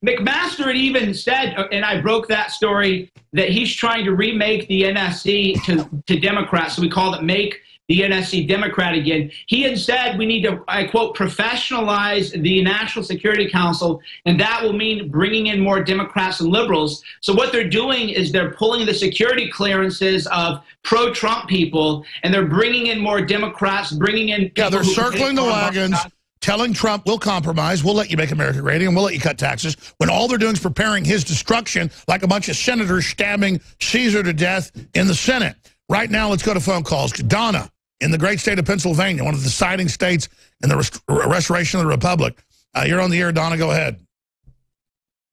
McMaster had even said, and I broke that story, that he's trying to remake the NSC to Democrats. So we called it Make the NSC Democrat again. He had said we need to, I quote, professionalize the National Security Council, and that will mean bringing in more Democrats and liberals. So what they're doing is they're pulling the security clearances of pro-Trump people, and they're bringing in more Democrats, bringing in... Yeah, they're circling the wagons, telling Trump, we'll compromise, we'll let you make America great, and we'll let you cut taxes, when all they're doing is preparing his destruction like a bunch of senators stabbing Caesar to death in the Senate. Right now, let's go to phone calls. Donna, in the great state of Pennsylvania, one of the deciding states in the restoration of the republic. You're on the air, Donna. Go ahead.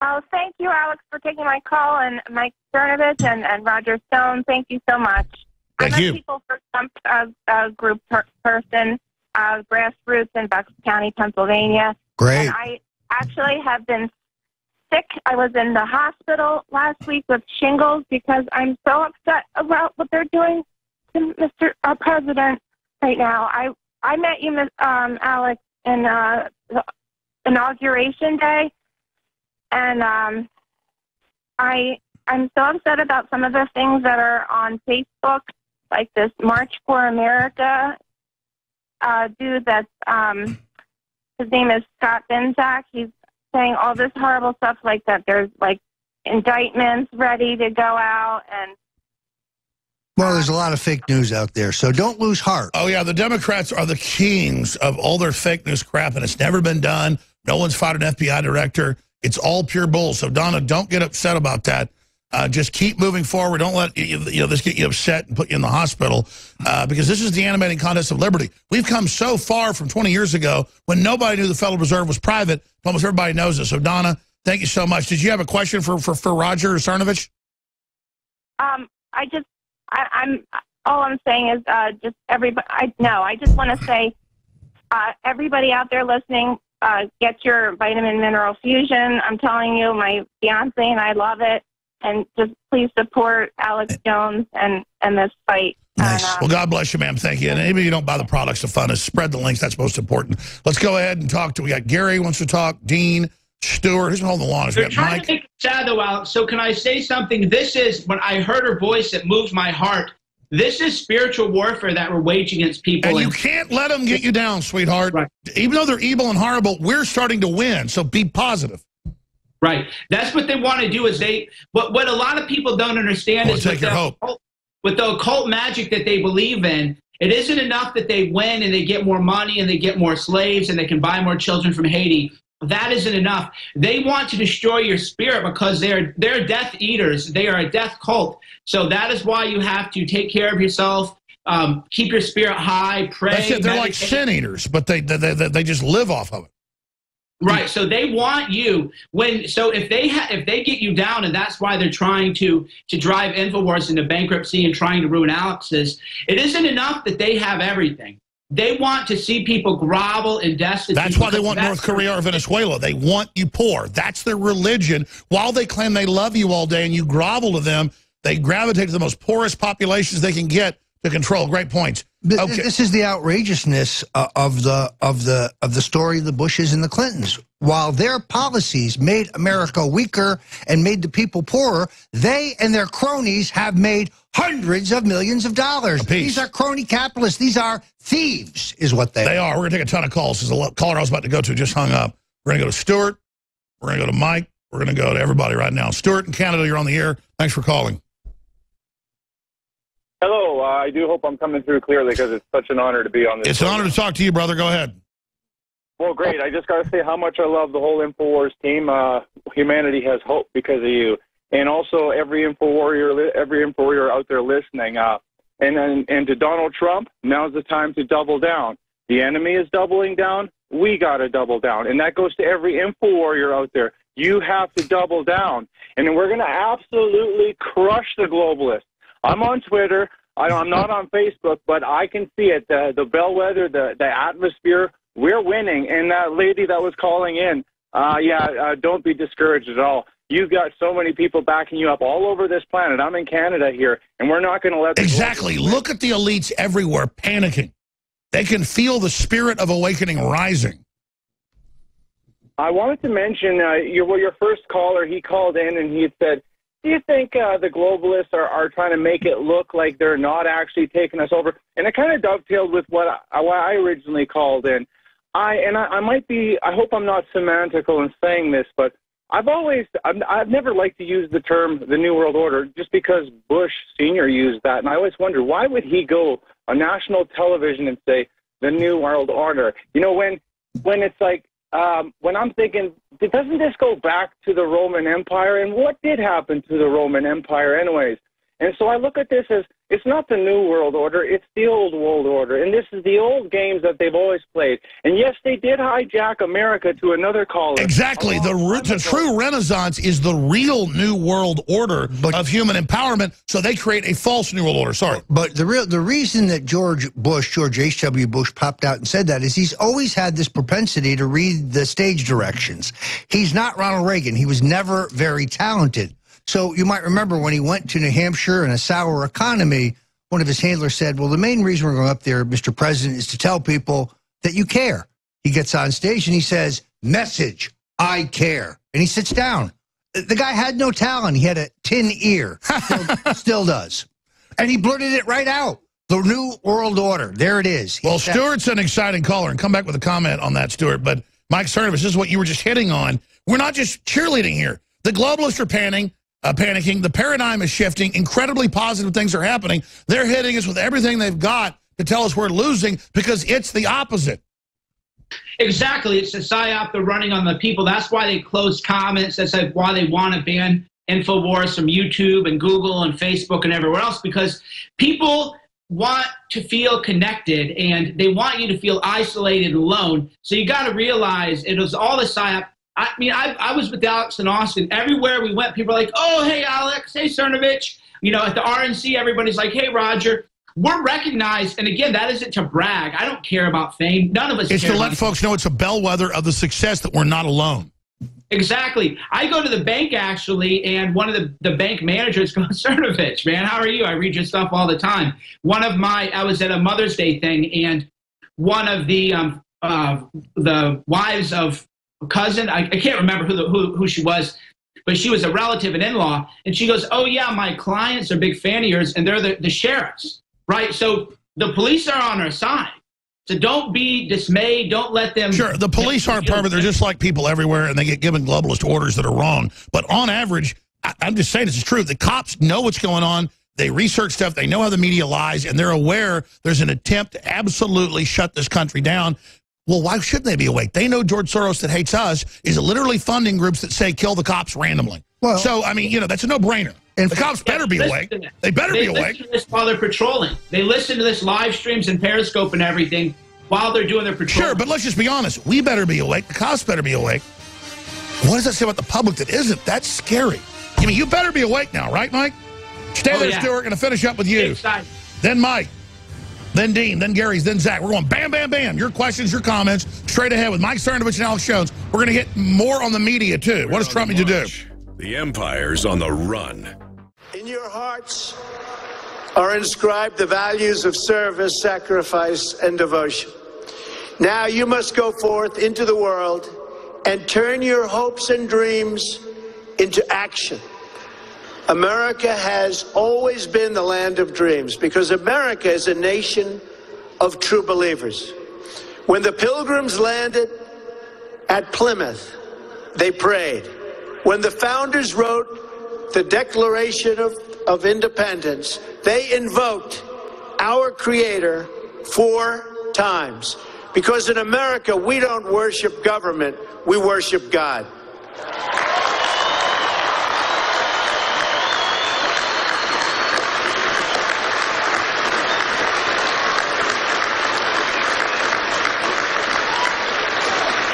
Oh, thank you, Alex, for taking my call, and Mike Cernovich and Roger Stone. Thank you so much. Thank you. I'm a People for Trump group person, grassroots in Bucks County, Pennsylvania. Great. And I actually have been sick. I was in the hospital last week with shingles because I'm so upset about what they're doing to Mr. President right now. I met you, Alex, in the inauguration day, and I'm so upset about some of the things that are on Facebook, like this March for America dude that's his name is Scott Benzak. He's saying all this horrible stuff like that. There's like indictments ready to go out, and well, there's a lot of fake news out there, so don't lose heart. Oh, yeah, the Democrats are the kings of all their fake news crap, and it's never been done. No one's fought an FBI director. It's all pure bull. So, Donna, don't get upset about that. Just keep moving forward. Don't let this get you upset and put you in the hospital, because this is the animating contest of liberty. We've come so far from 20 years ago when nobody knew the Federal Reserve was private. Almost everybody knows it. So, Donna, thank you so much. Did you have a question for Roger or Cernovich? I'm all I'm saying is just everybody. I just want to say, everybody out there listening, get your vitamin mineral fusion. I'm telling you, my fiance and I love it, and just please support Alex Jones and this fight. Nice. And, well, God bless you, ma'am. Thank you. And maybe you don't buy the products of fun. Spread the links. That's most important. Let's go ahead and talk to. We got Gary wants to talk. Dean, Stewart. Who's been holding the longest? They're trying to make it sad, though, Alex. So can I say something? This is, when I heard her voice, it moved my heart. This is spiritual warfare that we're waging against people. And you can't let them get you down, sweetheart. Right. Even though they're evil and horrible, we're starting to win. So be positive. Right. That's what they want to do. Is what a lot of people don't understand is take your hope. With the occult magic that they believe in, it isn't enough that they win and they get more money and they get more slaves and they can buy more children from Haiti. That isn't enough. They want to destroy your spirit because they're death eaters. They are a death cult. So that is why you have to take care of yourself, keep your spirit high, pray. That's it. They're meditate. like sin eaters, but they just live off of it. Right. So they want you if they get you down, and that's why they're trying to drive InfoWars into bankruptcy and trying to ruin Alex's. It isn't enough that they have everything. They want to see people grovel and destitute. That's why they want North Korea or Venezuela. They want you poor. That's their religion. While they claim they love you all day and you grovel to them, they gravitate to the most poorest populations they can get to control. Great points. Okay. This is the outrageousness of the story of the Bushes and the Clintons. While their policies made America weaker and made the people poorer, they and their cronies have made hundreds of millions of dollars. These are crony capitalists. These are thieves, is what they are. We're going to take a ton of calls. There's a caller I was about to go to just hung up. We're going to go to Stuart. We're going to go to Mike. We're going to go to everybody right now. Stuart in Canada, you're on the air. Thanks for calling. Hello. I do hope I'm coming through clearly because it's such an honor to be on this. It's an honor to talk to you, brother. Go ahead. Well, great. I just got to say how much I love the whole InfoWars team. Humanity has hope because of you. and also every InfoWarrior out there listening. And to Donald Trump, now's the time to double down. The enemy is doubling down. We got to double down. And that goes to every InfoWarrior out there. You have to double down. And we're going to absolutely crush the globalists. I'm on Twitter. I'm not on Facebook, but I can see it. The bellwether, the atmosphere, we're winning. And that lady that was calling in, don't be discouraged at all. You've got so many people backing you up all over this planet. I'm in Canada here, and we're not going to let... Exactly. Look at the elites everywhere panicking. They can feel the spirit of awakening rising. I wanted to mention, your first caller, he called in and he had said, do you think the globalists are trying to make it look like they're not actually taking us over? And it kind of dovetailed with what I originally called in. I might be, I hope I'm not semantical in saying this, but I've never liked to use the term the New World Order just because Bush Sr. used that. And I always wonder, why would he go on national television and say the New World Order? You know, when it's like, when I'm thinking, doesn't this go back to the Roman Empire? And what did happen to the Roman Empire anyways? And so I look at this as, it's not the New World Order, it's the Old World Order. And this is the old games that they've always played. And yes, they did hijack America to another caller. Exactly. The true renaissance is the real New World Order of human empowerment, so they create a false New World Order. Sorry. But the reason that George H.W. Bush popped out and said that is he's always had this propensity to read the stage directions. He's not Ronald Reagan. He was never very talented. So you might remember when he went to New Hampshire in a sour economy, one of his handlers said, well, the main reason we're going up there, Mr. President, is to tell people that you care. He gets on stage and he says, message, I care. And he sits down. The guy had no talent. He had a tin ear. Still does. And he blurted it right out. The New World Order. There it is. Well, Stuart's an exciting caller, and come back with a comment on that, Stuart. But Mike Cernovich, this is what you were just hitting on. We're not just cheerleading here. The globalists are panicking. The paradigm is shifting. Incredibly positive things are happening. They're hitting us with everything they've got to tell us we're losing because it's the opposite. Exactly. It's a psyop they're running on the people. That's why they closed comments. That's like why they want to ban InfoWars from YouTube and Google and Facebook and everywhere else, because people want to feel connected and they want you to feel isolated and alone. So you got to realize it was all the psyop. I mean, I was with Alex in Austin. Everywhere we went, people are like, oh, hey, Alex, hey, Cernovich. You know, at the RNC, everybody's like, hey, Roger. We're recognized, and again, that isn't to brag. I don't care about fame. None of us It's care to let folks know it's a bellwether of the success that we're not alone. Exactly. I go to the bank, actually, and one of the bank managers goes, Cernovich, man, how are you? I read your stuff all the time. I was at a Mother's Day thing, and one of the wives of cousin, I can't remember who she was, but she was a relative and in-law, and she goes, oh yeah, my clients are a big fan of yours, and they're the sheriffs, right? So the police are on our side. So don't be dismayed. Don't let them... Sure, the police aren't perfect. They're just like people everywhere, and they get given globalist orders that are wrong. But on average, I'm just saying this is true. The cops know what's going on. They research stuff. They know how the media lies, and they're aware there's an attempt to absolutely shut this country down. Well, why shouldn't they be awake? They know George Soros that hates us is literally funding groups that say kill the cops randomly. Well, so, I mean, you know, that's a no-brainer. The cops better be awake. They better be awake. They listen to this while they're patrolling. They listen to this live streams and Periscope and everything while they're doing their patrol. Sure, but let's just be honest. We better be awake. The cops better be awake. What does that say about the public that isn't? That's scary. I mean, you better be awake now, right, Mike? Stay there, Stuart. Going to finish up with you. Then Mike. Then Dean, then Gary's, then Zach. We're going bam, bam, bam. Your questions, your comments, straight ahead with Mike Cernovich and Alex Jones. We're going to get more on the media, too. What does Trump need to do? The empire's on the run. In your hearts are inscribed the values of service, sacrifice, and devotion. Now you must go forth into the world and turn your hopes and dreams into action. America has always been the land of dreams because America is a nation of true believers. When the Pilgrims landed at Plymouth, they prayed. When the founders wrote the Declaration of Independence, they invoked our Creator 4 times. Because in America, we don't worship government, we worship God.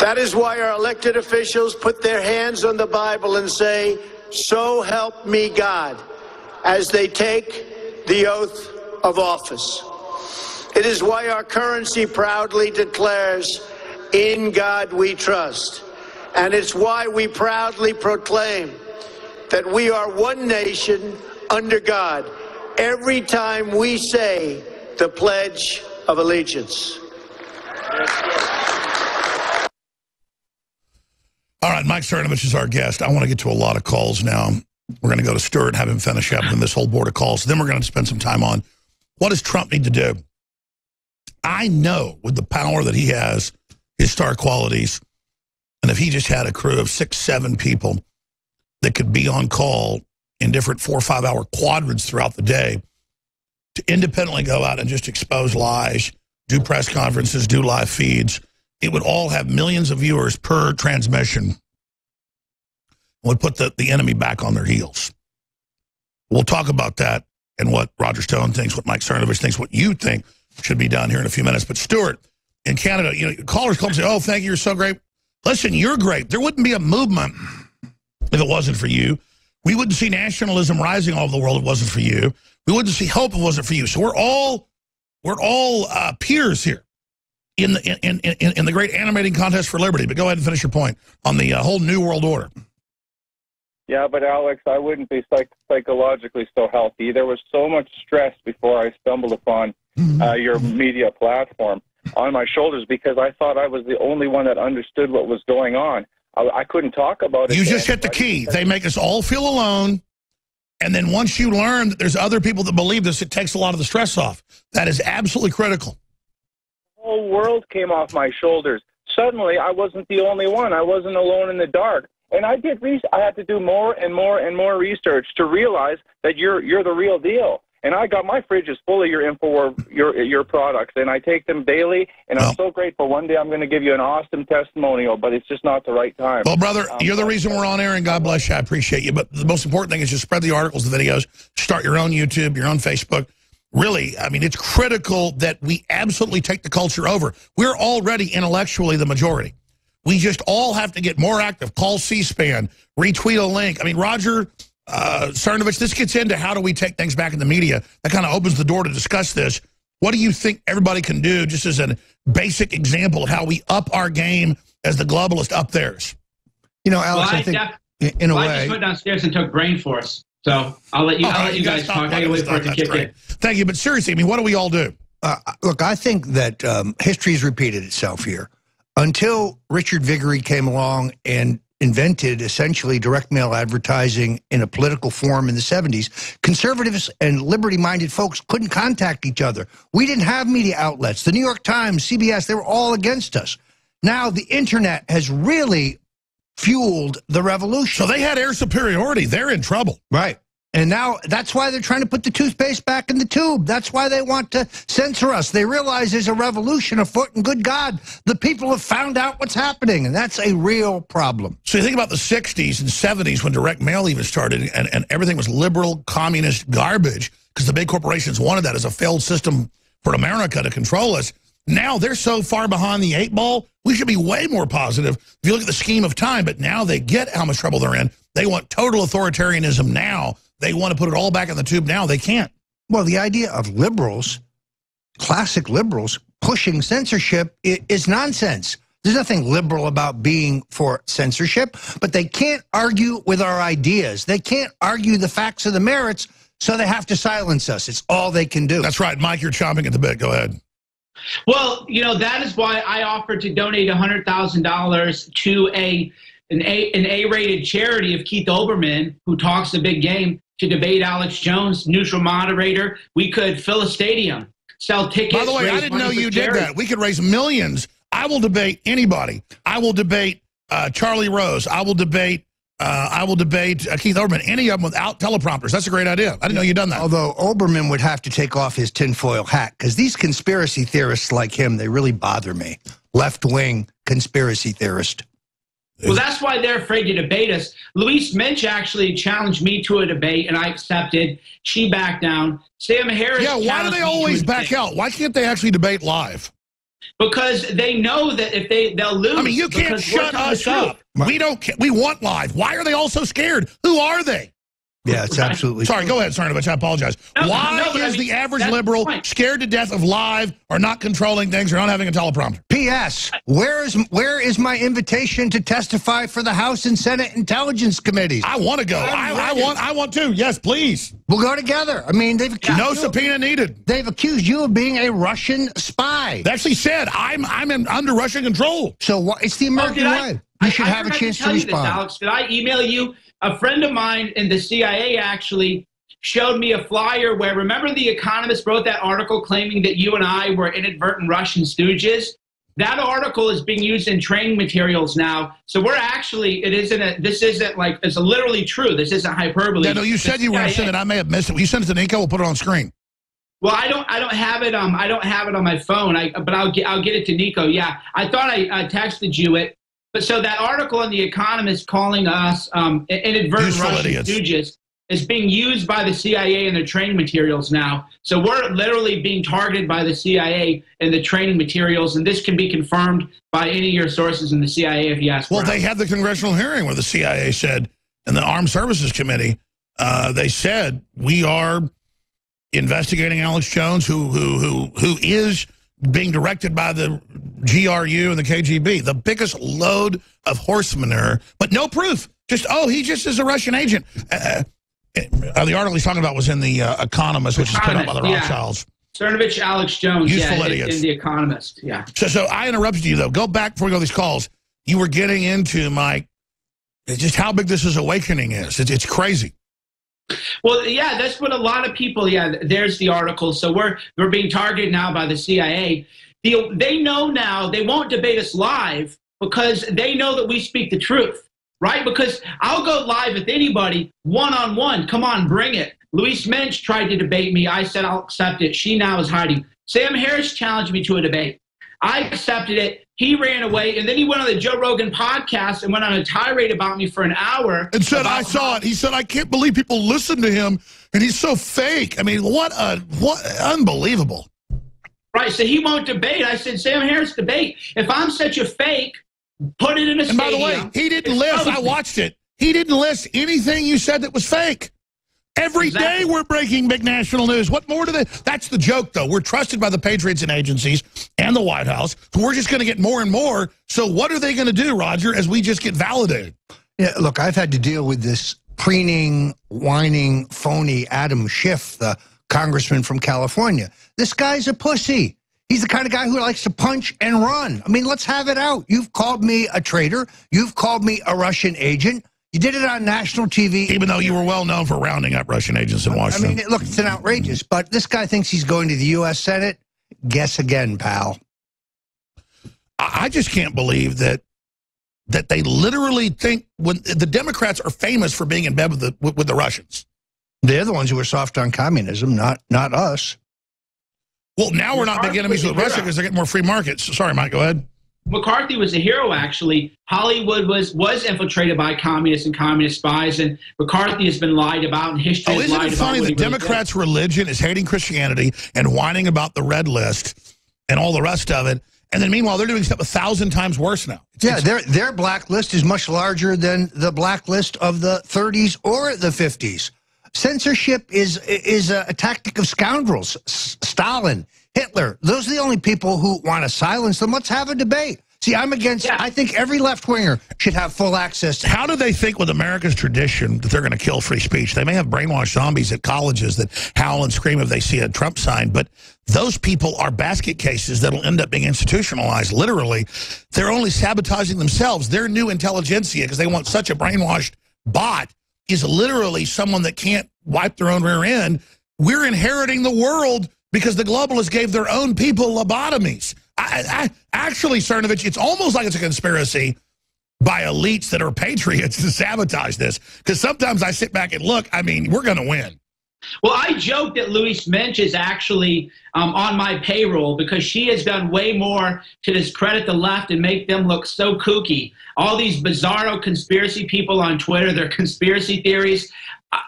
That is why our elected officials put their hands on the Bible and say, "So help me God," as they take the oath of office. It is why our currency proudly declares, "In God we trust." And it's why we proudly proclaim that we are one nation under God every time we say the Pledge of Allegiance. All right, Mike Cernovich is our guest. I want to get to a lot of calls now. We're going to go to Stuart and have him finish up in this whole board of calls. Then we're going to spend some time on what does Trump need to do. I know with the power that he has, his star qualities, and if he just had a crew of 6, 7 people that could be on call in different 4 or 5 hour quadrants throughout the day to independently go out and just expose lies, do press conferences, do live feeds, it would all have millions of viewers per transmission, would put the enemy back on their heels. We'll talk about that and what Roger Stone thinks, what Mike Cernovich thinks, what you think should be done here in a few minutes. But Stuart, in Canada, you know, callers call and say, "Oh, thank you, you're so great." Listen, you're great. There wouldn't be a movement if it wasn't for you. We wouldn't see nationalism rising all over the world if it wasn't for you. We wouldn't see hope if it wasn't for you. So we're all peers here in the great animating contest for liberty. But go ahead and finish your point on the whole New World Order. Yeah, but Alex, I wouldn't be psychologically so healthy. There was so much stress before I stumbled upon your media platform on my shoulders because I thought I was the only one that understood what was going on. I couldn't talk about it. You just hit the key. They make us all feel alone. And then once you learn that there's other people that believe this, it takes a lot of the stress off. That is absolutely critical. The whole world came off my shoulders. Suddenly, I wasn't the only one. I wasn't alone in the dark. And I had to do more and more and more research to realize that you're the real deal. And I got my fridge is full of your info, your products, and I take them daily. And I'm so grateful. One day I'm going to give you an awesome testimonial, but it's just not the right time. Well, brother, you're the reason we're on air, and God bless you. I appreciate you. But the most important thing is just spread the articles, the videos, start your own YouTube, your own Facebook. Really, I mean, it's critical that we absolutely take the culture over. We're already intellectually the majority. We just all have to get more active. Call C-SPAN, retweet a link. I mean, Roger Cernovich, this gets into how do we take things back in the media. That kind of opens the door to discuss this. What do you think everybody can do just as a basic example of how we up our game as the globalist up theirs? You know, Alex, I think in a way. I just went downstairs and took Brain Force. So I'll let you guys talk. I wait for it to kick in. Thank you. But seriously, I mean, what do we all do? Look, I think that history has repeated itself here. Until Richard Viguerie came along and invented essentially direct mail advertising in a political form in the 70s, conservatives and liberty-minded folks couldn't contact each other. We didn't have media outlets. The New York Times, CBS, they were all against us. Now the internet has really fueled the revolution. So they had air superiority. They're in trouble. Right. And now that's why they're trying to put the toothpaste back in the tube. That's why they want to censor us. They realize there's a revolution afoot, and good God, the people have found out what's happening, and that's a real problem. So you think about the 60s and 70s when direct mail even started, and everything was liberal, communist garbage, because the big corporations wanted that as a failed system for America to control us. Now they're so far behind the 8 ball, we should be way more positive if you look at the scheme of time, but now they get how much trouble they're in. They want total authoritarianism now. They want to put it all back in the tube now. They can't. Well, the idea of liberals, classic liberals, pushing censorship is nonsense. There's nothing liberal about being for censorship, but they can't argue with our ideas. They can't argue the facts of the merits, so they have to silence us. It's all they can do. That's right. Mike, you're chomping at the bit. Go ahead. Well, you know, that is why I offered to donate $100,000 to an A-rated charity of Keith Olbermann, who talks the big game, to debate Alex Jones, neutral moderator. We could fill a stadium, sell tickets. By the way, I didn't know you did that. We could raise millions. I will debate anybody. I will debate Charlie Rose. I will debate Keith Olbermann. Any of them without teleprompters. That's a great idea. I didn't know you'd done that. Although Olbermann would have to take off his tinfoil hat, because these conspiracy theorists like him, they really bother me. Left-wing conspiracy theorist. Well, that's why they're afraid to debate us. Louise Minch actually challenged me to a debate, and I accepted. She backed down. Sam Harris. Yeah, why do they always back out? Why can't they actually debate live? because they know that if they'll lose. I mean, you can't shut us up. We don't. We want live. Why are they all so scared? Who are they? Yeah, it's absolutely. Sorry, go ahead, Cernovich. I apologize. Why is the average liberal scared to death of live or not controlling things or not having a teleprompter? P.S. Where is my invitation to testify for the House and Senate Intelligence Committees? I want to go. I want to. Yes, please. We'll go together. I mean, they've accused no subpoena needed. They've accused you of being a Russian spy. They actually said I'm under Russian control. So what? It's the American way. You should have a chance to respond. Alex, did I email you? A friend of mine in the CIA actually showed me a flyer where, remember The Economist wrote that article claiming that you and I were inadvertent Russian stooges? That article is being used in training materials now. So we're actually, this isn't like, it's literally true. This isn't hyperbole. Yeah, no, you said you were going to send it. I may have missed it. Will you send it to Nico? We'll put it on screen. Well, I don't have it. I don't have it on my phone. But I'll get it to Nico. Yeah, I thought I texted you it. But so that article in The Economist calling us inadvertent Russian stooges is being used by the CIA in their training materials now. So we're literally being targeted by the CIA in the training materials, and this can be confirmed by any of your sources in the CIA if you ask. Well, they had the congressional hearing where the CIA said, and the Armed Services Committee, they said we are investigating Alex Jones, who is being directed by the GRU and the KGB, the biggest load of horse manure, but no proof. Just, he just is a Russian agent. The article he's talking about was in The Economist, which is put out by the Rothschilds. Cernovich, Alex Jones, Useful idiots. In The Economist, yeah. So I interrupted you, though. Go back before we go to these calls. You were getting into, Mike, just how big this awakening is. It's crazy. Well, yeah, that's what a lot of people, there's the article. So we're being targeted now by the CIA. They know now they won't debate us live because they know that we speak the truth, right? Because I'll go live with anybody one-on-one. Come on, bring it. Louise Mensch tried to debate me. I said I'll accept it. She now is hiding. Sam Harris challenged me to a debate. I accepted it. He ran away, and then he went on the Joe Rogan podcast and went on a tirade about me for an hour. And said, I saw it. He said, I can't believe people listen to him, and he's so fake. I mean, what unbelievable. Right, so he won't debate. I said, Sam Harris, debate. If I'm such a fake, put it in a stadium. And by the way, he didn't list, I watched it, he didn't list anything you said that was fake. Every day we're breaking big national news. What more do they? That's the joke, though. We're trusted by the patriots and agencies and the White House. So we're just going to get more and more. So what are they going to do, Roger, as we just get validated? Yeah, look, I've had to deal with this preening, whining, phony Adam Schiff, the congressman from California. This guy's a pussy. He's the kind of guy who likes to punch and run. I mean, let's have it out. You've called me a traitor. You've called me a Russian agent. You did it on national TV. Even though you were well known for rounding up Russian agents in Washington. I mean, look, it's an outrageous. But this guy thinks he's going to the U.S. Senate. Guess again, pal. I just can't believe that they literally think when the Democrats are famous for being in bed with the Russians. They're the ones who are soft on communism, not us. Well, now we're not big enemies with Russia because they're getting more free markets. Sorry, Mike, go ahead. McCarthy was a hero, actually. Hollywood was infiltrated by communists and communist spies, and McCarthy has been lied about, and history has lied about. Isn't it funny that Democrats' religion is hating Christianity and whining about the red list and all the rest of it, and then meanwhile they're doing stuff 1,000 times worse now. Their blacklist is much larger than the blacklist of the 30s or the 50s. Censorship is a tactic of scoundrels. Stalin, Hitler, those are the only people who want to silence them. Let's have a debate. See, I'm against, I think every left-winger should have full access to. How do they think with America's tradition that they're going to kill free speech? They may have brainwashed zombies at colleges that howl and scream if they see a Trump sign, but those people are basket cases that'll end up being institutionalized. Literally, they're only sabotaging themselves. Their new intelligentsia, because they want such a brainwashed bot, is literally someone that can't wipe their own rear end. We're inheriting the world because the globalists gave their own people lobotomies. Actually, Cernovich, it's almost like it's a conspiracy by elites that are patriots to sabotage this. Because sometimes I sit back and look, I mean, we're going to win. Well, I joke that Louise Mensch is actually on my payroll because she has done way more to discredit the left and make them look so kooky. All these bizarro conspiracy people on Twitter, their conspiracy theories.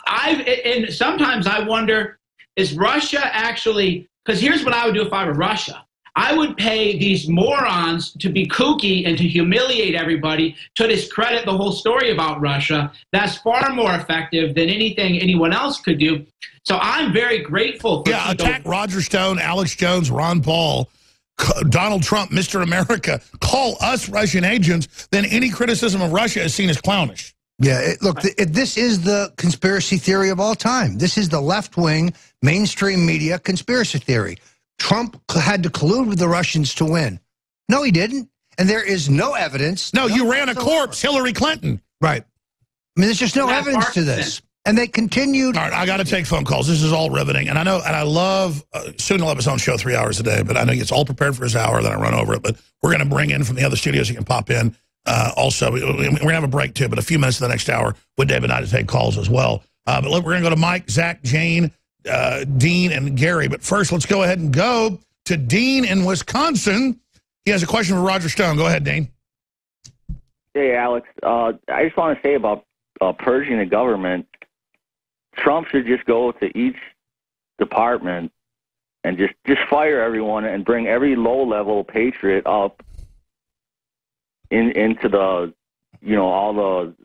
And sometimes I wonder, is Russia actually, because here's what I would do if I were Russia. I would pay these morons to be kooky and to humiliate everybody, to discredit the whole story about Russia. That's far more effective than anything anyone else could do. So I'm very grateful for attack Roger Stone, Alex Jones, Ron Paul, Donald Trump, Mr. America. Call us Russian agents. Then any criticism of Russia is seen as clownish. Yeah, look, this is the conspiracy theory of all time. This is the left-wing mainstream media conspiracy theory. Trump had to collude with the Russians to win. No, he didn't. And there is no evidence. No, you ran a corpse, Hillary Clinton. Right. I mean, there's just no evidence to this. And they continued. All right, I got to take phone calls. This is all riveting. And I know, and I love, soon he'll have his own show 3 hours a day, but I know it's all prepared for his hour, then I run over it. But we're going to bring in from the other studios, you can pop in. Also, we're going to have a break too, but a few minutes of the next hour with Dave and I to take calls as well. But look, we're going to go to Mike, Zach, Jane, Dean, and Gary. But first, let's go ahead and go to Dean in Wisconsin. He has a question for Roger Stone. Go ahead, Dean. Hey, Alex. I just want to say about purging the government. Trump should just go to each department and just fire everyone and bring every low-level patriot up into the, all the...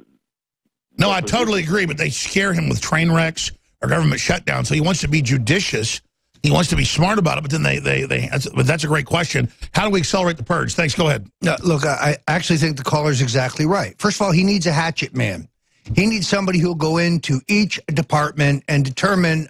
No, I totally agree, but they scare him with train wrecks or government shutdown, so he wants to be judicious. He wants to be smart about it, but then but that's a great question. How do we accelerate the purge? Thanks, go ahead. Look, I actually think the caller's exactly right. First of all, he needs a hatchet man. He needs somebody who'll go into each department and determine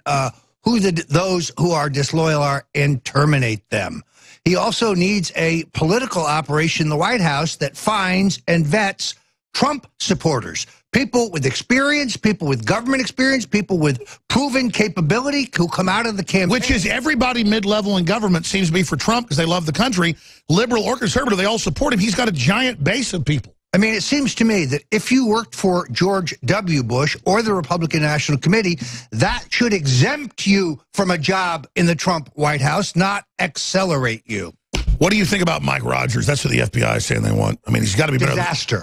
who those who are disloyal are and terminate them. He also needs a political operation in the White House that finds and vets Trump supporters. People with experience, people with government experience, people with proven capability who come out of the campaign. Which is everybody mid-level in government seems to be for Trump because they love the country. Liberal or conservative, they all support him. He's got a giant base of people. I mean, it seems to me that if you worked for George W. Bush or the Republican National Committee, that should exempt you from a job in the Trump White House, not accelerate you. What do you think about Mike Rogers? That's what the FBI is saying they want. I mean, he's got to be better.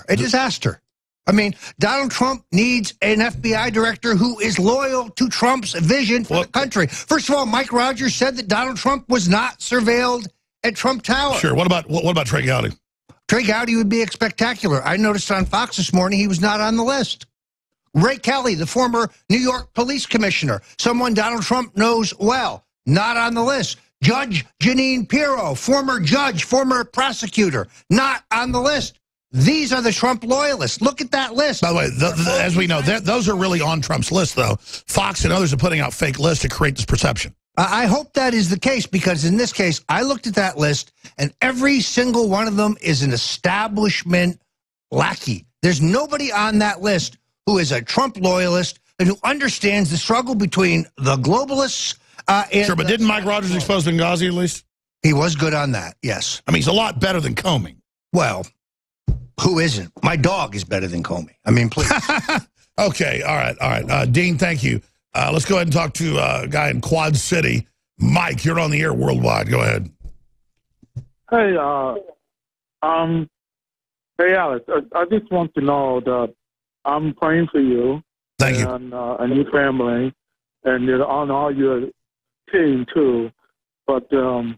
A disaster. I mean, Donald Trump needs an FBI director who is loyal to Trump's vision for the country. First of all, Mike Rogers said that Donald Trump was not surveilled at Trump Tower. Sure. What about Trey Gowdy? Trey Gowdy would be spectacular. I noticed on Fox this morning he was not on the list. Ray Kelly, the former New York police commissioner, someone Donald Trump knows well, not on the list. Judge Jeanine Pirro, former judge, former prosecutor, not on the list. These are the Trump loyalists. Look at that list. By the way, as we know, those are really on Trump's list, though. Fox and others are putting out fake lists to create this perception. I hope that is the case, because in this case, I looked at that list, and every single one of them is an establishment lackey. There's nobody on that list who is a Trump loyalist and who understands the struggle between the globalists and... Sure, but didn't Mike Rogers expose Benghazi at least? He was good on that, yes. I mean, he's a lot better than Comey. Well, who isn't? My dog is better than Comey. I mean, please. Okay, all right. Dean, thank you. Let's go ahead and talk to a guy in Quad City. Mike, you're on the air worldwide. Go ahead. Hey, hey, Alex. I just want to know that I'm praying for you. Thank you. And your family, and on all your team too. But the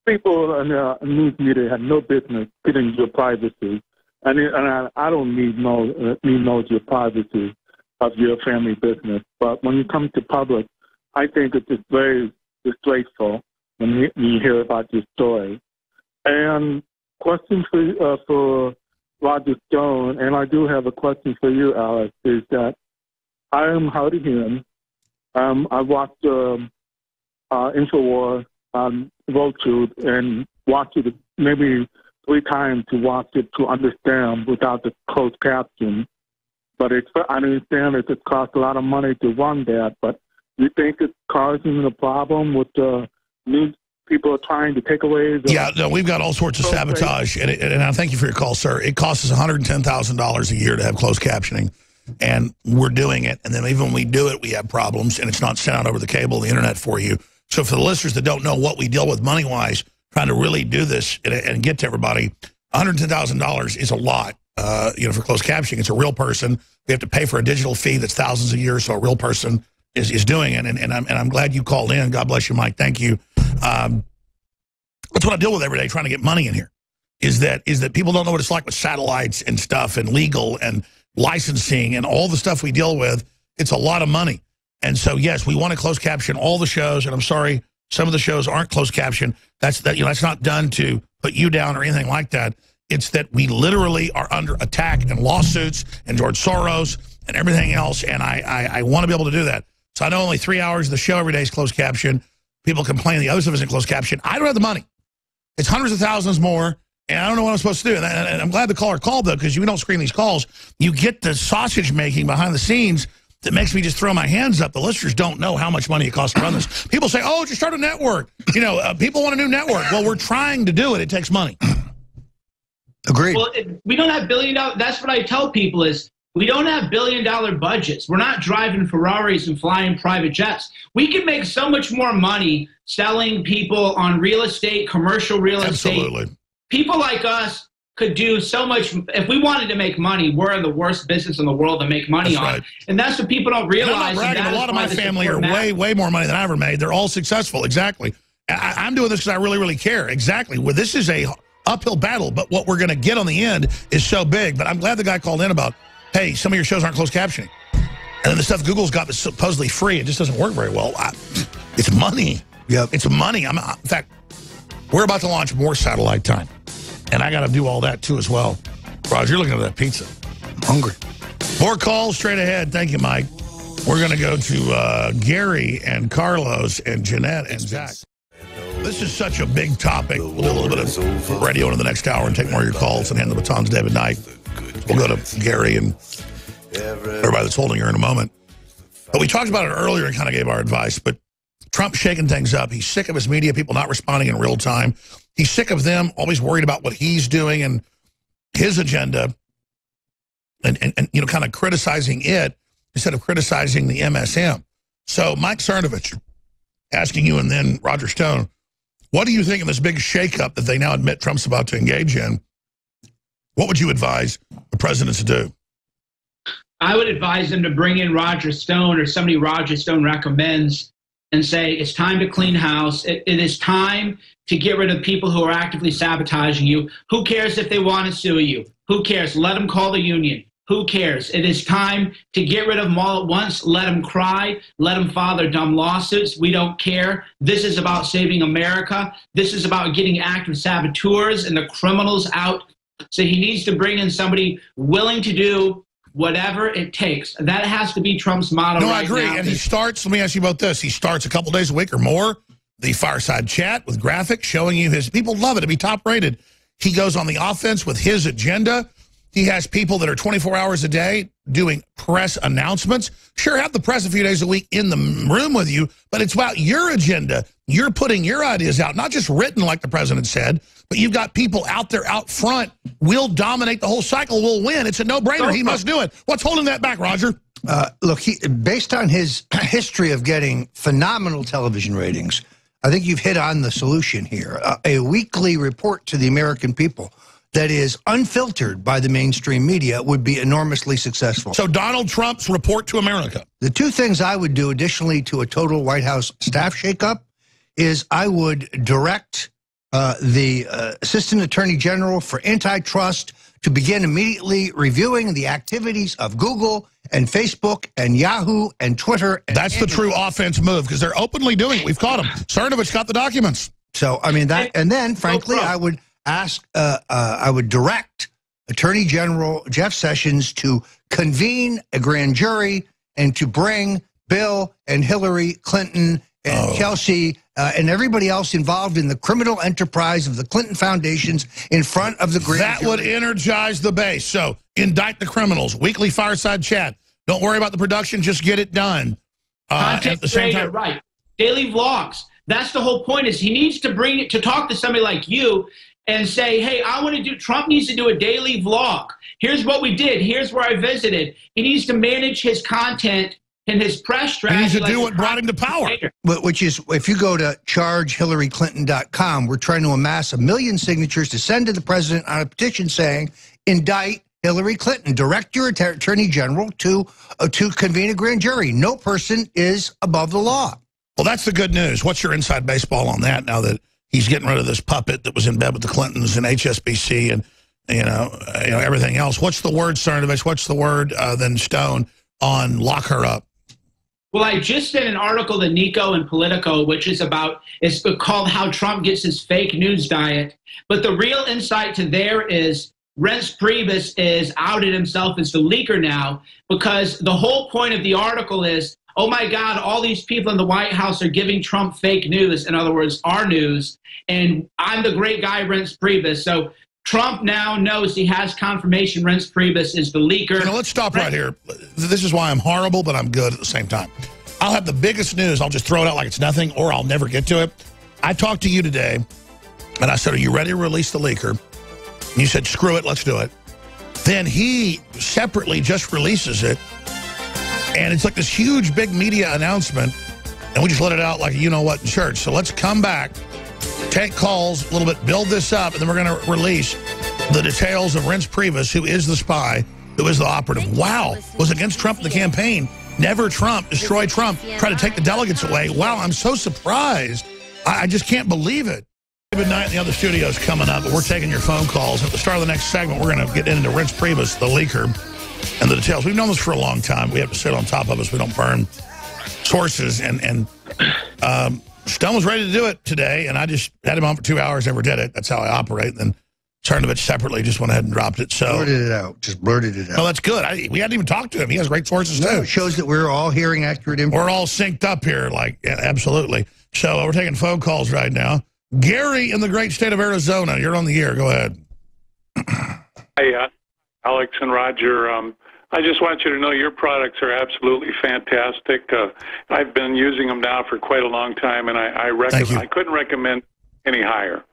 people in the news media have no business getting your privacy, and I don't need know your privacy of your family business. But when you come to public, I think it's just very disgraceful when you hear about your story. And question for Roger Stone, and I do have a question for you, Alex, is that I am hard of hearing. I watched Infowars on Roge and watched it maybe 3 times to watch it to understand without the closed caption. But I understand it costs a lot of money to run that. But you think it's causing a problem with the news people are trying to take away? Yeah, no, we've got all sorts of sabotage. And I thank you for your call, sir. It costs us $110,000 a year to have closed captioning. And we're doing it. And then even when we do it, we have problems. And it's not sent out over the cable, the internet for you. So for the listeners that don't know what we deal with money-wise, trying to really do this and get to everybody, $110,000 is a lot. For closed captioning, it's a real person. We have to pay for a digital fee that's thousands a year, so a real person is doing it. And I'm glad you called in. God bless you, Mike. Thank you. That's what I deal with every day trying to get money in here, is that people don't know what it's like with satellites and stuff and legal and licensing and all the stuff we deal with. It's a lot of money. And so, yes, we want to close caption all the shows, and I'm sorry, some of the shows aren't closed caption. That's not done to put you down or anything like that. It's that we literally are under attack and lawsuits and George Soros and everything else, and I want to be able to do that. So I know only 3 hours of the show every day is closed caption. People complain the other stuff isn't closed caption. I don't have the money. It's hundreds of thousands more, and I don't know what I'm supposed to do. And I'm glad the caller called, though, because you don't screen these calls. You get the sausage making behind the scenes that makes me just throw my hands up. The listeners don't know how much money it costs to run this. People say, oh, just start a network. People want a new network. Well, we're trying to do it. It takes money. Agreed. Well, we don't have $1 billion. That's what I tell people is we don't have $1 billion budgets. We're not driving Ferraris and flying private jets. We can make so much more money selling people on real estate, commercial real estate. Absolutely. People like us could do so much. If we wanted to make money, we're in the worst business in the world to make money on. Right. And that's what people don't realize. I'm not bragging. A lot of my family are way more money than I ever made. They're all successful. Exactly. I'm doing this because I really, really care. Exactly. Well, this is a uphill battle, but what we're going to get on the end is so big. But I'm glad the guy called in about, hey, some of your shows aren't closed captioning. And then the stuff Google's got that's supposedly free, it just doesn't work very well. It's money. Yep. It's money. In fact, we're about to launch more satellite time. And I got to do all that, too, as well. Roger, you're looking at that pizza. I'm hungry. More calls straight ahead. Thank you, Mike. We're going to go to Gary and Carlos and Jeanette and Zach. This is such a big topic. We'll do a little bit of radio in the next hour and take more of your calls and hand the baton to David Knight. We'll go to Gary and everybody that's holding her in a moment. But we talked about it earlier and kind of gave our advice, but Trump's shaking things up. He's sick of his media people not responding in real time. He's sick of them always worried about what he's doing and his agenda and kind of criticizing it instead of criticizing the MSM. So Mike Cernovich asking you, and then Roger Stone, what do you think of this big shakeup that they now admit Trump's about to engage in? What would you advise the president to do? I would advise them to bring in Roger Stone or somebody Roger Stone recommends and say, it's time to clean house. It is time to get rid of people who are actively sabotaging you. Who cares if they want to sue you? Who cares? Let them call the union. Who cares? It is time to get rid of them all at once. Let them cry. Let them file their dumb lawsuits. We don't care. This is about saving America. This is about getting active saboteurs and the criminals out. So he needs to bring in somebody willing to do whatever it takes. That has to be Trump's motto. No, right I agree. now. And he starts, let me ask you about this. He starts a couple days a week or more, the fireside chat with graphics showing you his, people love it to be top rated. He goes on the offense with his agenda. He has people that are 24 hours a day doing press announcements. Sure, have the press a few days a week in the room with you, but it's about your agenda. You're putting your ideas out, not just written like the president said, but you've got people out there out front. We'll dominate the whole cycle. We'll win. It's a no-brainer. He must do it. What's holding that back, Roger? Look, based on his history of getting phenomenal television ratings, I think you've hit on the solution here. A weekly report to the American people that is unfiltered by the mainstream media would be enormously successful. So Donald Trump's report to America. The two things I would do additionally to a total White House staff shakeup is I would direct the Assistant Attorney General for Antitrust to begin immediately reviewing the activities of Google and Facebook and Yahoo and Twitter. And that's the true offense move because they're openly doing it. We've caught them. Cernovich got the documents. So, I mean, that, and then, frankly, I would ask, I would direct Attorney General Jeff Sessions to convene a grand jury and to bring Bill and Hillary Clinton and Kelsey and everybody else involved in the criminal enterprise of the Clinton Foundations in front of the grand jury. That would energize the base. So indict the criminals. Weekly fireside chat. Don't worry about the production. Just get it done. Content creator, right. Daily vlogs. That's the whole point is he needs to bring it to talk to somebody like you and say, hey, I want to do, Trump needs to do a daily vlog. Here's what we did. Here's where I visited. He needs to manage his content and his press strategy. He needs to do what brought him to power. Which is, if you go to chargehillaryclinton.com, we're trying to amass 1 million signatures to send to the president on a petition saying, indict Hillary Clinton. Direct your attorney general to convene a grand jury. No person is above the law. Well, that's the good news. What's your inside baseball on that now that he's getting rid of this puppet that was in bed with the Clintons and HSBC and everything else. What's the word, Cernovich? What's the word then Stone on lock her up? Well, I just did an article in Nico and Politico, which is it's called How Trump Gets His Fake News Diet. But the real insight to there is Reince Priebus is outed himself as the leaker now, because the whole point of the article is, oh my God, all these people in the White House are giving Trump fake news. In other words, our news. And I'm the great guy, Reince Priebus. So Trump now knows he has confirmation Reince Priebus is the leaker. Let's stop right here. This is why I'm horrible, but I'm good at the same time. I'll have the biggest news. I'll just throw it out like it's nothing, or I'll never get to it. I talked to you today, and I said, are you ready to release the leaker? And you said, screw it, let's do it. Then he separately just releases it, and it's like this huge, big media announcement, and we just let it out like a you-know-what in church. So let's come back, take calls a little bit, build this up, and then we're going to release the details of Reince Priebus, who is the spy, who is the operative. Wow, was against Trump in the campaign. Never Trump, destroy Trump, try to take the delegates away. Wow, I'm so surprised. I just can't believe it. David Knight in the other studio is coming up, but we're taking your phone calls. At the start of the next segment, we're going to get into Reince Priebus, the leaker, and the details. We've known this for a long time. We have to sit on top of us. We don't burn sources. And Stone was ready to do it today, and I just had him on for 2 hours, never did it. That's how I operate. And then Cernovich separately just went ahead and dropped it. So blurted it out. Just blurted it out. No, that's good. We hadn't even talked to him. He has great sources, too. It shows that we're all hearing accurate information. We're all synced up here, yeah, absolutely. So we're taking phone calls right now. Gary in the great state of Arizona, you're on the air. Go ahead. Hey, Alex and Roger. I just want you to know your products are absolutely fantastic. I've been using them now for quite a long time, and I couldn't recommend any higher.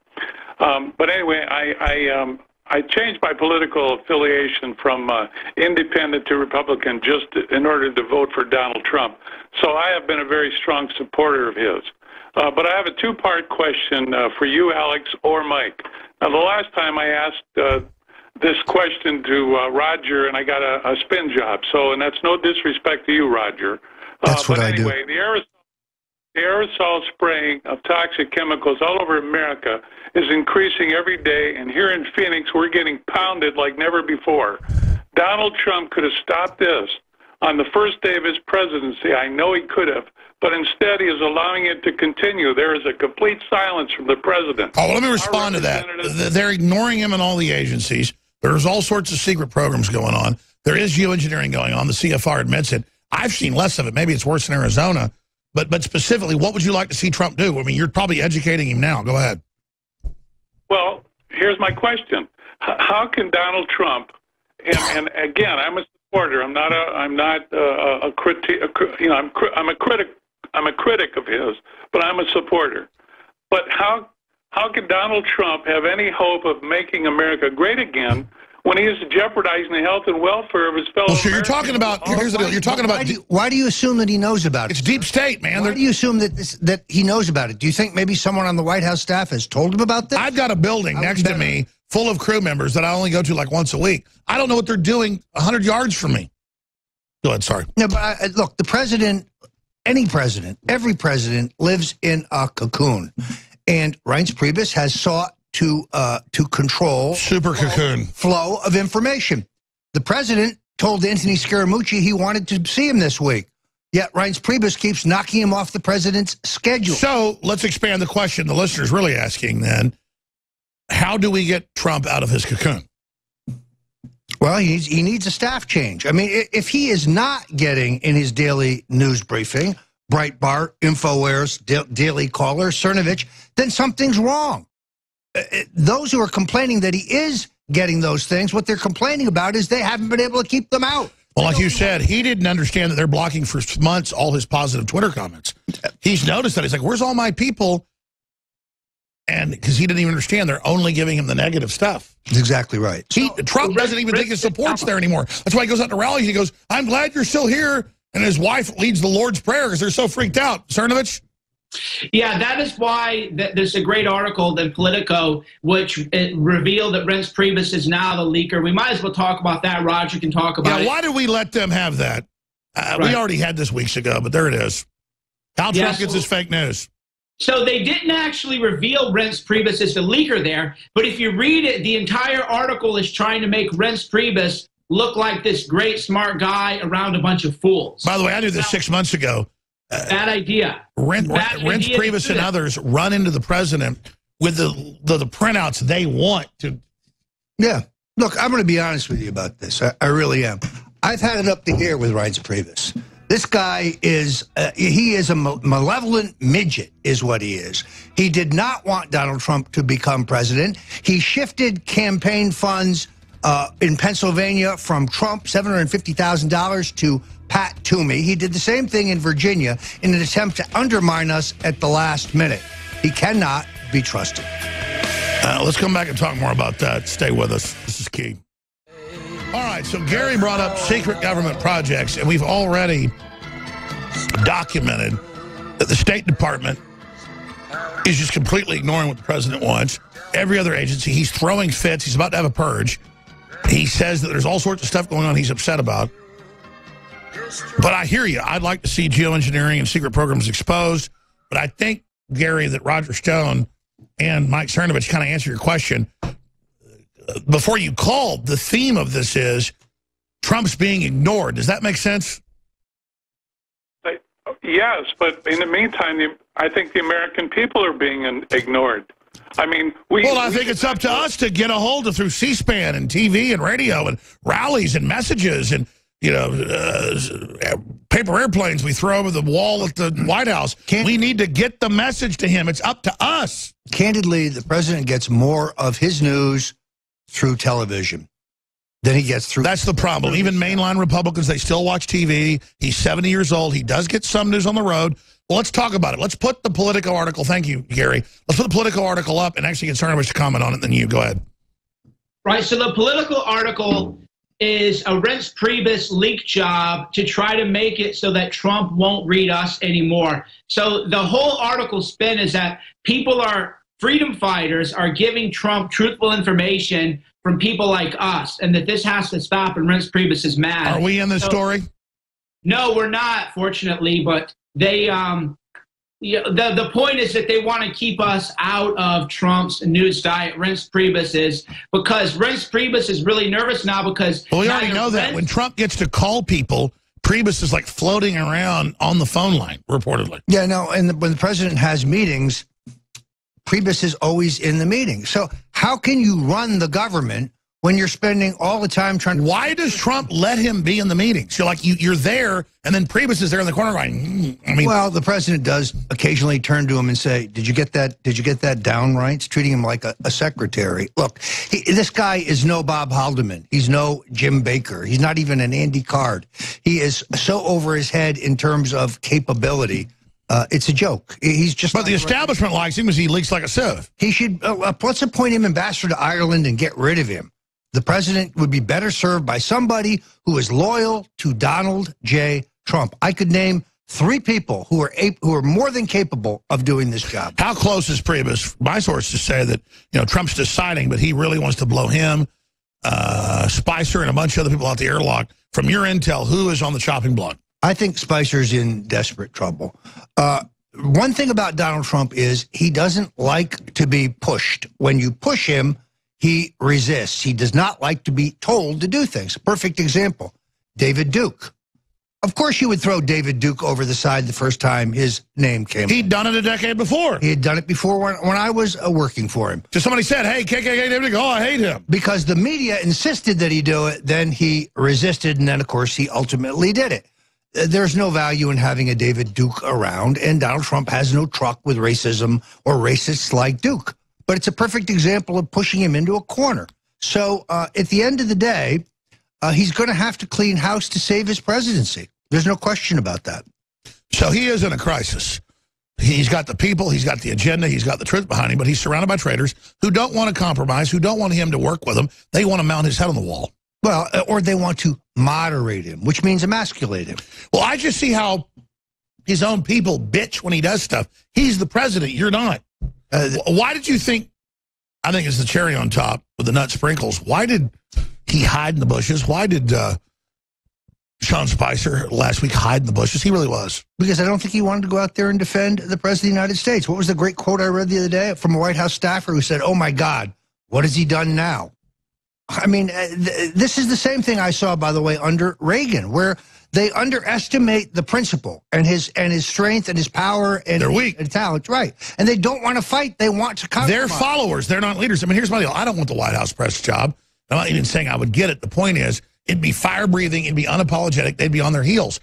But anyway, I changed my political affiliation from independent to Republican just in order to vote for Donald Trump. So I have been a very strong supporter of his. But I have a two-part question for you, Alex, or Mike. Now, the last time I asked this question to Roger, and I got a spin job. And that's no disrespect to you, Roger. That's what I do. Anyway, the aerosol spraying of toxic chemicals all over America is increasing every day, and here in Phoenix, we're getting pounded like never before. Donald Trump could have stopped this on the first day of his presidency. I know he could have, but instead he is allowing it to continue. There is a complete silence from the president. Oh, well, let me respond to that. They're ignoring him in all the agencies. There's all sorts of secret programs going on. There is geoengineering going on. The CFR admits it. I've seen less of it. Maybe it's worse in Arizona. But specifically, what would you like to see Trump do? I mean, you're probably educating him now. Go ahead. Well, here's my question: how can Donald Trump? And again, I'm a supporter. I'm not a critic. I'm a critic. I'm a critic of his, but I'm a supporter. But how can Donald Trump have any hope of making America great again when he is jeopardizing the health and welfare of his fellow Americans? So you're talking about, here's the deal, you're talking about... Why do you assume that he knows about it? It's deep state, man. Why do you assume that he knows about it? Do you think maybe someone on the White House staff has told him about this? I've got a building next to me full of crew members that I only go to like once a week. I don't know what they're doing 100 yards from me. Go ahead, sorry. No, but look, the president, any president, every president lives in a cocoon. And Reince Priebus has sought to control flow of information. The president told Anthony Scaramucci he wanted to see him this week. Yet Reince Priebus keeps knocking him off the president's schedule. So let's expand the question the listener's really asking then. How do we get Trump out of his cocoon? Well, he needs a staff change. I mean, if he is not getting in his daily news briefing, Breitbart, InfoWares, Daily Caller, Cernovich, then something's wrong. Those who are complaining that he is getting those things, what they're complaining about is they haven't been able to keep them out. Well, like you said, he didn't understand that they're blocking for months all his positive Twitter comments. He's noticed that. He's like, where's all my people? And because he didn't even understand, they're only giving him the negative stuff. That's exactly right. Trump doesn't even think his support's there anymore. That's why he goes out to rallies. He goes, I'm glad you're still here. And his wife leads the Lord's Prayer because they're so freaked out. Cernovich? Yeah, that is why there's a great article in Politico which revealed that Reince Priebus is now the leaker. We might as well talk about that. Roger can talk about it. Yeah, why did we let them have that? We already had this weeks ago, but there it is. How Trump gets his fake news. So they didn't actually reveal Reince Priebus as the leaker there, but if you read it, the entire article is trying to make Reince Priebus look like this great, smart guy around a bunch of fools. By the way, I knew this 6 months ago. Bad idea. Reince Priebus and others run into the president with the printouts they want to. Yeah. Look, I'm going to be honest with you about this. I really am. I've had it up to here with Reince Priebus. This guy is, he is a malevolent midget, is what he is. He did not want Donald Trump to become president. He shifted campaign funds in Pennsylvania from Trump, $750,000 to Pat Toomey. He did the same thing in Virginia in an attempt to undermine us at the last minute. He cannot be trusted. Let's come back and talk more about that. Stay with us. This is key. All right, so Gary brought up secret government projects, and we've already documented that the State Department is just completely ignoring what the president wants. Every other agency, he's throwing fits. He's about to have a purge. He says that there's all sorts of stuff going on he's upset about. But I hear you. I'd like to see geoengineering and secret programs exposed. But I think, Gary, that Roger Stone and Mike Cernovich kind of answer your question. Before you called, the theme of this is Trump's being ignored. Does that make sense? Yes, but in the meantime, I think the American people are being ignored. I mean, I think it's up to us to get a hold of through C-SPAN and TV and radio and rallies and messages and, paper airplanes we throw over the wall at the White House. We need to get the message to him. It's up to us. Candidly, the president gets more of his news through television than he gets through. That's the problem. Even mainline Republicans, they still watch TV. He's 70 years old. He does get some news on the road. Well, let's talk about it. Let's put the Politico article. Thank you, Gary. Let's put the Politico article up and actually get Cernovich to comment on it. Then you go ahead. Right. So the Politico article is a Reince Priebus leak job to try to make it so that Trump won't read us anymore. So the whole article spin is that freedom fighters are giving Trump truthful information from people like us, and that this has to stop, and Reince Priebus is mad. Are we in this story? No, we're not, fortunately, but they the point is that they want to keep us out of Trump's news diet. Reince Priebus is, because Reince Priebus is really nervous now because... Well, we already know that. When Trump gets to call people, Priebus is like floating around on the phone line, reportedly. Yeah, no, and when the president has meetings, Priebus is always in the meeting. So how can you run the government when you're spending all the time trying to... Why does Trump let him be in the meetings? You're like, you're there, and then Priebus is there in the corner going, Well, the president does occasionally turn to him and say, did you get that down right? It's treating him like a secretary. Look, this guy is no Bob Haldeman. He's no Jim Baker. He's not even an Andy Card. He is so over his head in terms of capability. It's a joke. He's just. But the establishment likes him because he leaks like a sieve. He should. Let's appoint him ambassador to Ireland and get rid of him. The president would be better served by somebody who is loyal to Donald J. Trump. I could name 3 people who are more than capable of doing this job. How close is Priebus? My sources say that Trump's deciding, but he really wants to blow him, Spicer, and a bunch of other people out the airlock. From your intel, who is on the chopping block? I think Spicer's in desperate trouble. One thing about Donald Trump is he doesn't like to be pushed. When you push him, he resists. He does not like to be told to do things. A perfect example, David Duke. Of course you would throw David Duke over the side the first time his name came. He'd done it a decade before. He had done it before when I was working for him. So somebody said, hey, KKK David Duke, oh, I hate him. Because the media insisted that he do it, then he resisted, and then, of course, he ultimately did it. There's no value in having a David Duke around, and Donald Trump has no truck with racism or racists like Duke. But it's a perfect example of pushing him into a corner. So at the end of the day, he's going to have to clean house to save his presidency. There's no question about that. So he is in a crisis. He's got the people, he's got the agenda, he's got the truth behind him, but he's surrounded by traitors who don't want to compromise, who don't want him to work with them. They want to mount his head on the wall. Well, or they want to moderate him, which means emasculate him. Well, I just see how his own people bitch when he does stuff. He's the president. You're not. Why did you think, I think it's the cherry on top with the nut sprinkles, why did he hide in the bushes? Why did Sean Spicer last week hide in the bushes. He really was. Because I don't think he wanted to go out there and defend the President of the United States. What was the great quote I read the other day from a White House staffer who said, "Oh, my God, what has he done now?" I mean, this is the same thing I saw, by the way, under Reagan, where they underestimate the principal and his strength and his power and they're weak and talent, right? And they don't want to fight. They want to compromise. They're followers. They're not leaders. I mean, here's my deal. I don't want the White House press job. I'm not even saying I would get it. The point is, it'd be fire-breathing. It'd be unapologetic. They'd be on their heels.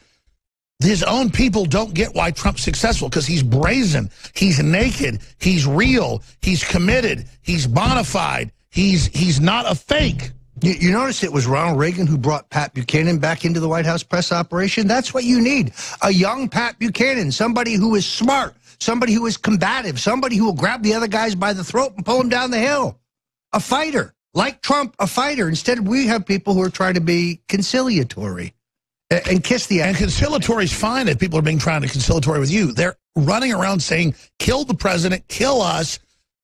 His own people don't get why Trump's successful, because he's brazen. He's naked. He's real. He's committed. He's bona fide. He's not a fake. You notice it was Ronald Reagan who brought Pat Buchanan back into the White House press operation? That's what you need. A young Pat Buchanan, somebody who is smart, somebody who is combative, somebody who will grab the other guys by the throat and pull them down the hill. A fighter. Like Trump, a fighter. Instead, we have people who are trying to be conciliatory and kiss the ass. And conciliatory is fine if people are being trying to conciliatory with you. They're running around saying, kill the president, kill us,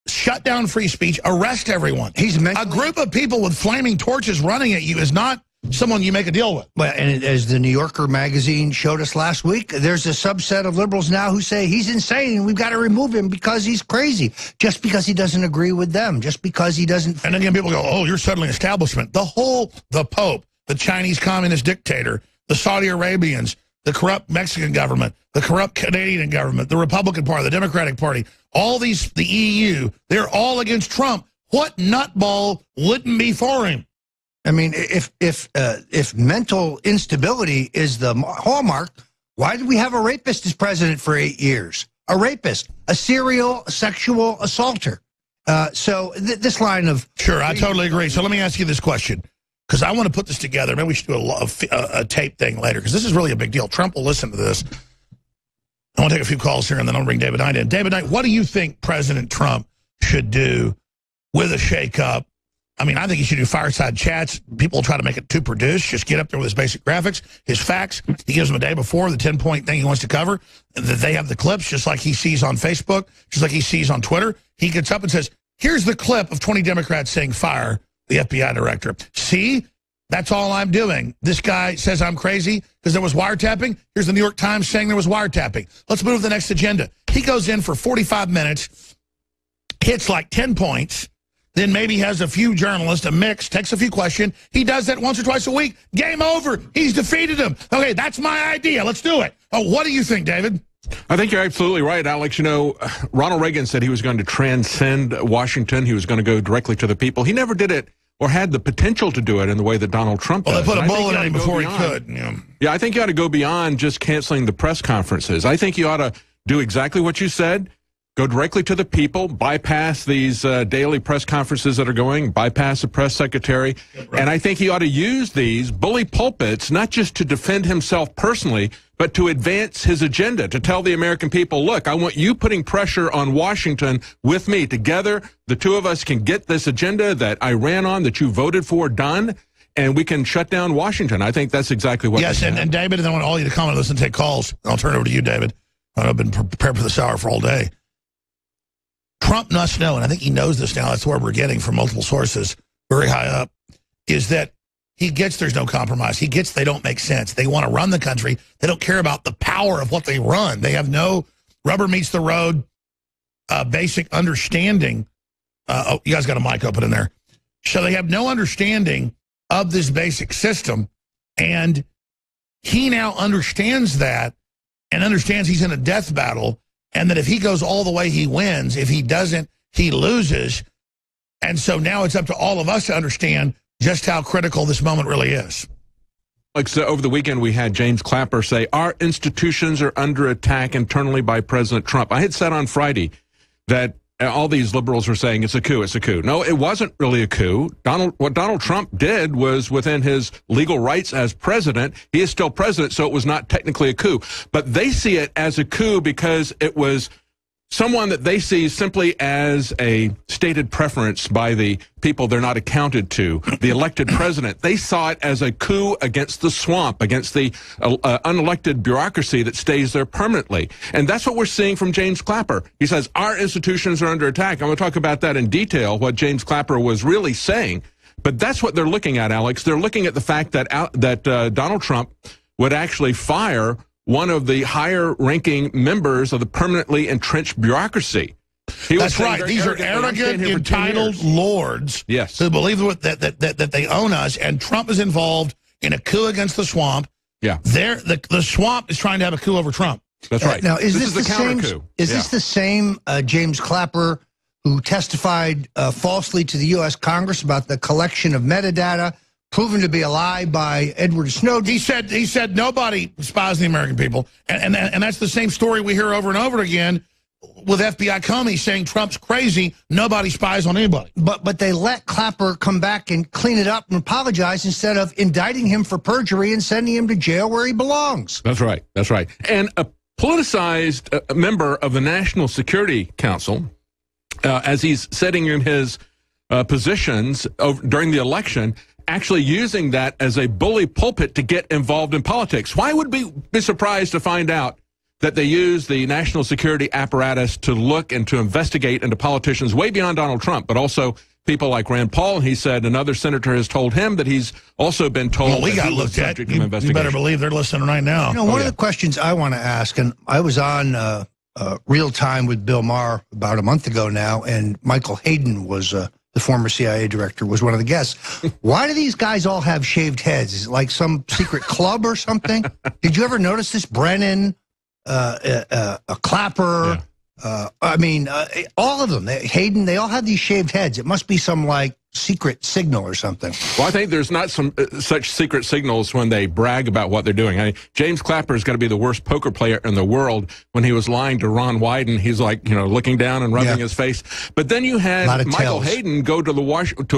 shut down free speech, arrest everyone. A group of people with flaming torches running at you is not someone you make a deal with. Well, and as the New Yorker magazine showed us last week, there's a subset of liberals now who say he's insane. We've got to remove him because he's crazy. Just because he doesn't agree with them. Just because he doesn't. And then again, people go, oh, you're settling establishment. The Pope, the Chinese communist dictator, the Saudi Arabians, the corrupt Mexican government, the corrupt Canadian government, the Republican Party, the Democratic Party, all these, the EU, they're all against Trump. What nutball wouldn't be for him? I mean, if mental instability is the hallmark, why did we have a rapist as president for 8 years? A rapist, a serial sexual assaulter. So this line of... Sure, I totally agree. So let me ask you this question, because I want to put this together. Maybe we should do a tape thing later, because this is really a big deal. Trump will listen to this. I want to take a few calls here, and then I'll bring David Knight in. David Knight, what do you think President Trump should do with a shakeup? I mean, I think he should do fireside chats. People try to make it too produced. Just get up there with his basic graphics, his facts. He gives them a day before the 10-point thing he wants to cover. They have the clips, just like he sees on Facebook, just like he sees on Twitter. He gets up and says, here's the clip of 20 Democrats saying fire the FBI director. See? That's all I'm doing. This guy says I'm crazy because there was wiretapping. Here's the New York Times saying there was wiretapping. Let's move to the next agenda. He goes in for 45 minutes, hits like 10 points, then maybe has a few journalists, a mix, takes a few questions. He does that once or twice a week. Game over. He's defeated him. Okay, that's my idea. Let's do it. Oh, what do you think, David? I think you're absolutely right, Alex. You know, Ronald Reagan said he was going to transcend Washington. He was going to go directly to the people. He never did it or had the potential to do it in the way that Donald Trump does. Well, they put a bullet in him before he could. Yeah, I think you ought to go beyond just canceling the press conferences. I think you ought to do exactly what you said. Go directly to the people, bypass these daily press conferences that are going, bypass the press secretary. And I think he ought to use these bully pulpits, not just to defend himself personally, but to advance his agenda, to tell the American people, look, I want you putting pressure on Washington with me. Together, the two of us can get this agenda that I ran on, that you voted for, done, and we can shut down Washington. I think that's exactly what. Yes, and David, and I want all you to comment on this and take calls. I'll turn it over to you, David. I've been prepared for this hour for all day. Trump must know, and I think he knows this now, that's where we're getting from multiple sources, very high up, is that he gets there's no compromise. He gets they don't make sense. They want to run the country. They don't care about the power of what they run. They have no rubber meets the road, basic understanding. Oh, you guys got a mic open in there. So they have no understanding of this basic system, and he now understands that and understands he's in a death battle, and that if he goes all the way, he wins. If he doesn't, he loses. And so now it's up to all of us to understand just how critical this moment really is. Like so over the weekend, we had James Clapper say, our institutions are under attack internally by President Trump. I had said on Friday that all these liberals were saying it's a coup, it's a coup. No, it wasn't really a coup. What Donald Trump did was within his legal rights as president. He is still president, so it was not technically a coup. But they see it as a coup because it was someone that they see simply as a stated preference by the people they're not accounted to, the elected president. They saw it as a coup against the swamp, against the unelected bureaucracy that stays there permanently. And that's what we're seeing from James Clapper. He says, our institutions are under attack. I'm going to talk about that in detail, what James Clapper was really saying. But that's what they're looking at, Alex. They're looking at the fact that Donald Trump would actually fire one of the higher-ranking members of the permanently entrenched bureaucracy. That's right. These are arrogant, entitled lords who believe that they own us, and Trump is involved in a coup against the swamp. Yeah. The swamp is trying to have a coup over Trump. That's right. Now, is this the same? counter-coup. Is this the same James Clapper who testified falsely to the U.S. Congress about the collection of metadata proven to be a lie by Edward Snowden? He said nobody spies the American people, and that's the same story we hear over and over again with FBI Comey saying Trump's crazy. Nobody spies on anybody. But they let Clapper come back and clean it up and apologize instead of indicting him for perjury and sending him to jail where he belongs. That's right. That's right. And a politicized member of the National Security Council, as he's sitting in his positions during the election, actually using that as a bully pulpit to get involved in politics. Why would we be surprised to find out that they use the national security apparatus to look and to investigate into politicians way beyond Donald Trump, but also people like Rand Paul? He said another senator has told him that he's also been told well, we got looked at. You better believe they're listening right now. You know, one of the questions I want to ask, and I was on Real Time with Bill Maher about a month ago now, and Michael Hayden was the former CIA director, was one of the guests. Why do these guys all have shaved heads? Is it like some secret club or something? Did you ever notice this? Brennan, a Clapper, I mean, all of them. Hayden, they all have these shaved heads. It must be some like secret signal or something. Well, I think there's not some such secret signals when they brag about what they're doing. I mean, James Clapper is going to be the worst poker player in the world. When he was lying to Ron Wyden, he's like, you know, looking down and rubbing his face. But then you had Michael Hayden go to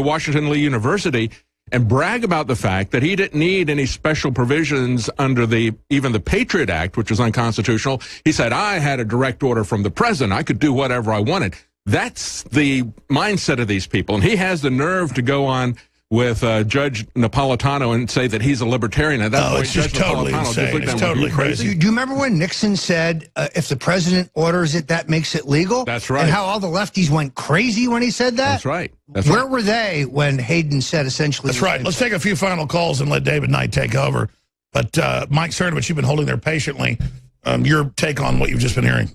Washington Lee University and brag about the fact that he didn't need any special provisions under even the Patriot Act, which was unconstitutional. He said, I had a direct order from the president. I could do whatever I wanted. That's the mindset of these people. And he has the nerve to go on with Judge Napolitano and say that he's a libertarian. At that point, it's just totally insane. It's totally crazy. Do you remember when Nixon said, if the president orders it, that makes it legal? That's right. And how all the lefties went crazy when he said that? That's right. Where were they when Hayden said essentially? That's right. Let's take a few final calls and let David Knight take over. But Mike Cernovich, you've been holding there patiently. Your take on what you've just been hearing.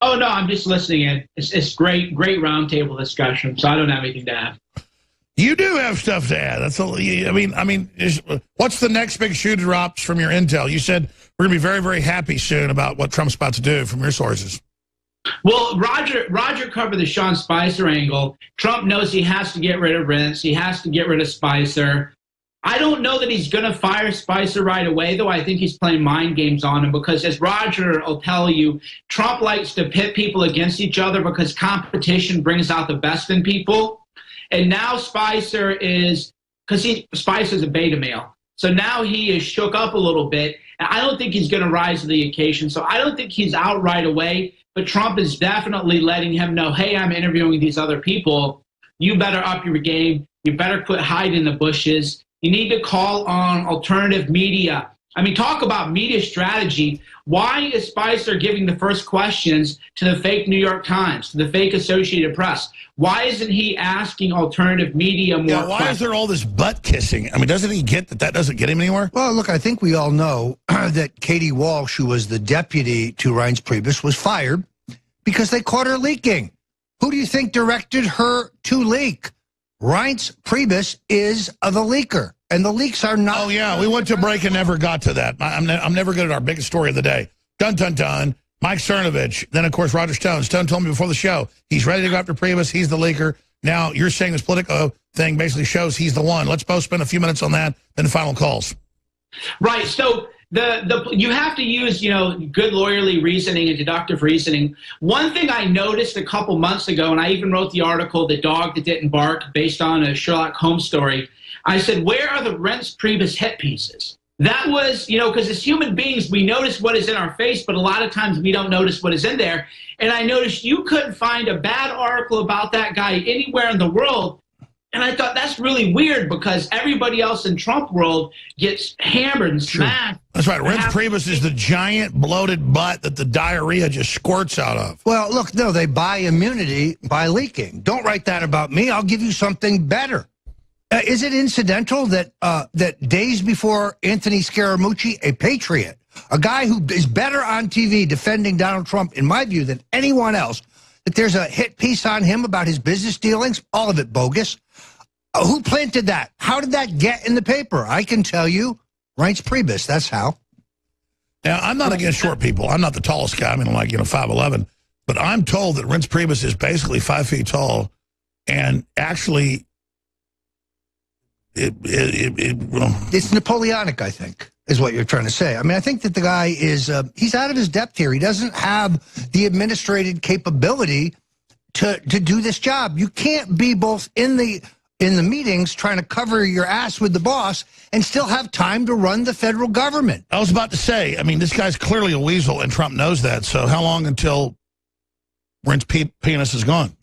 Oh, no, I'm just listening in. It's great roundtable discussion, so I don't have anything to add. You do have stuff to add. That's I mean, what's the next big shoe drops from your intel? You said we're going to be very, very happy soon about what Trump's about to do from your sources. Well, Roger covered the Sean Spicer angle. Trump knows he has to get rid of Rents. He has to get rid of Spicer. I don't know that he's going to fire Spicer right away, though. I think he's playing mind games on him because, as Roger will tell you, Trump likes to pit people against each other because competition brings out the best in people. And now Spicer is, because Spicer's a beta male, so now he is shook up a little bit. And I don't think he's going to rise to the occasion. So I don't think he's out right away. But Trump is definitely letting him know, hey, I'm interviewing these other people. You better up your game. You better quit hiding in the bushes. You need to call on alternative media. I mean, talk about media strategy. Why is Spicer giving the first questions to the fake New York Times, to the fake Associated Press? Why isn't he asking alternative media more questions? Why is there all this butt kissing? I mean, doesn't he get that doesn't get him anywhere? Well, look, I think we all know that Katie Walsh, who was the deputy to Reince Priebus, was fired because they caught her leaking. Who do you think directed her to leak? Reince Priebus is the leaker, and the leaks are not. Oh, yeah, we went to break and never got to that. I'm never good at our biggest story of the day. Dun, dun, dun. Mike Cernovich. Then, of course, Roger Stone. Stone told me before the show, he's ready to go after Priebus. He's the leaker. Now, you're saying this Politico thing basically shows he's the one. Let's both spend a few minutes on that, then final calls. Right, so you have to use, good lawyerly reasoning and deductive reasoning. One thing I noticed a couple months ago, and I even wrote the article, The Dog That Didn't Bark, based on a Sherlock Holmes story, I said, where are the Reince Priebus hit pieces? That was, because as human beings, we notice what is in our face, but a lot of times we don't notice what is in there. And I noticed you couldn't find a bad article about that guy anywhere in the world. And I thought that's really weird because everybody else in Trump world gets hammered and smashed. That's right. Reince Priebus is the giant bloated butt that the diarrhea just squirts out of. Well, look, no, they buy immunity by leaking. Don't write that about me. I'll give you something better. Is it incidental that that days before Anthony Scaramucci, a patriot, a guy who is better on TV defending Donald Trump, in my view, than anyone else, that there's a hit piece on him about his business dealings, all of it bogus? Who planted that? How did that get in the paper? I can tell you, Reince Priebus, that's how. Now, I'm not against short people. I'm not the tallest guy. I mean, I'm like, 5'11". But I'm told that Reince Priebus is basically 5 feet tall, and actually, it's Napoleonic, I think, is what you're trying to say. I mean, I think that the guy is, he's out of his depth here. He doesn't have the administrative capability to do this job. You can't be both in the meetings trying to cover your ass with the boss and still have time to run the federal government. I was about to say, I mean, this guy's clearly a weasel, and Trump knows that. So how long until Reince Penis is gone?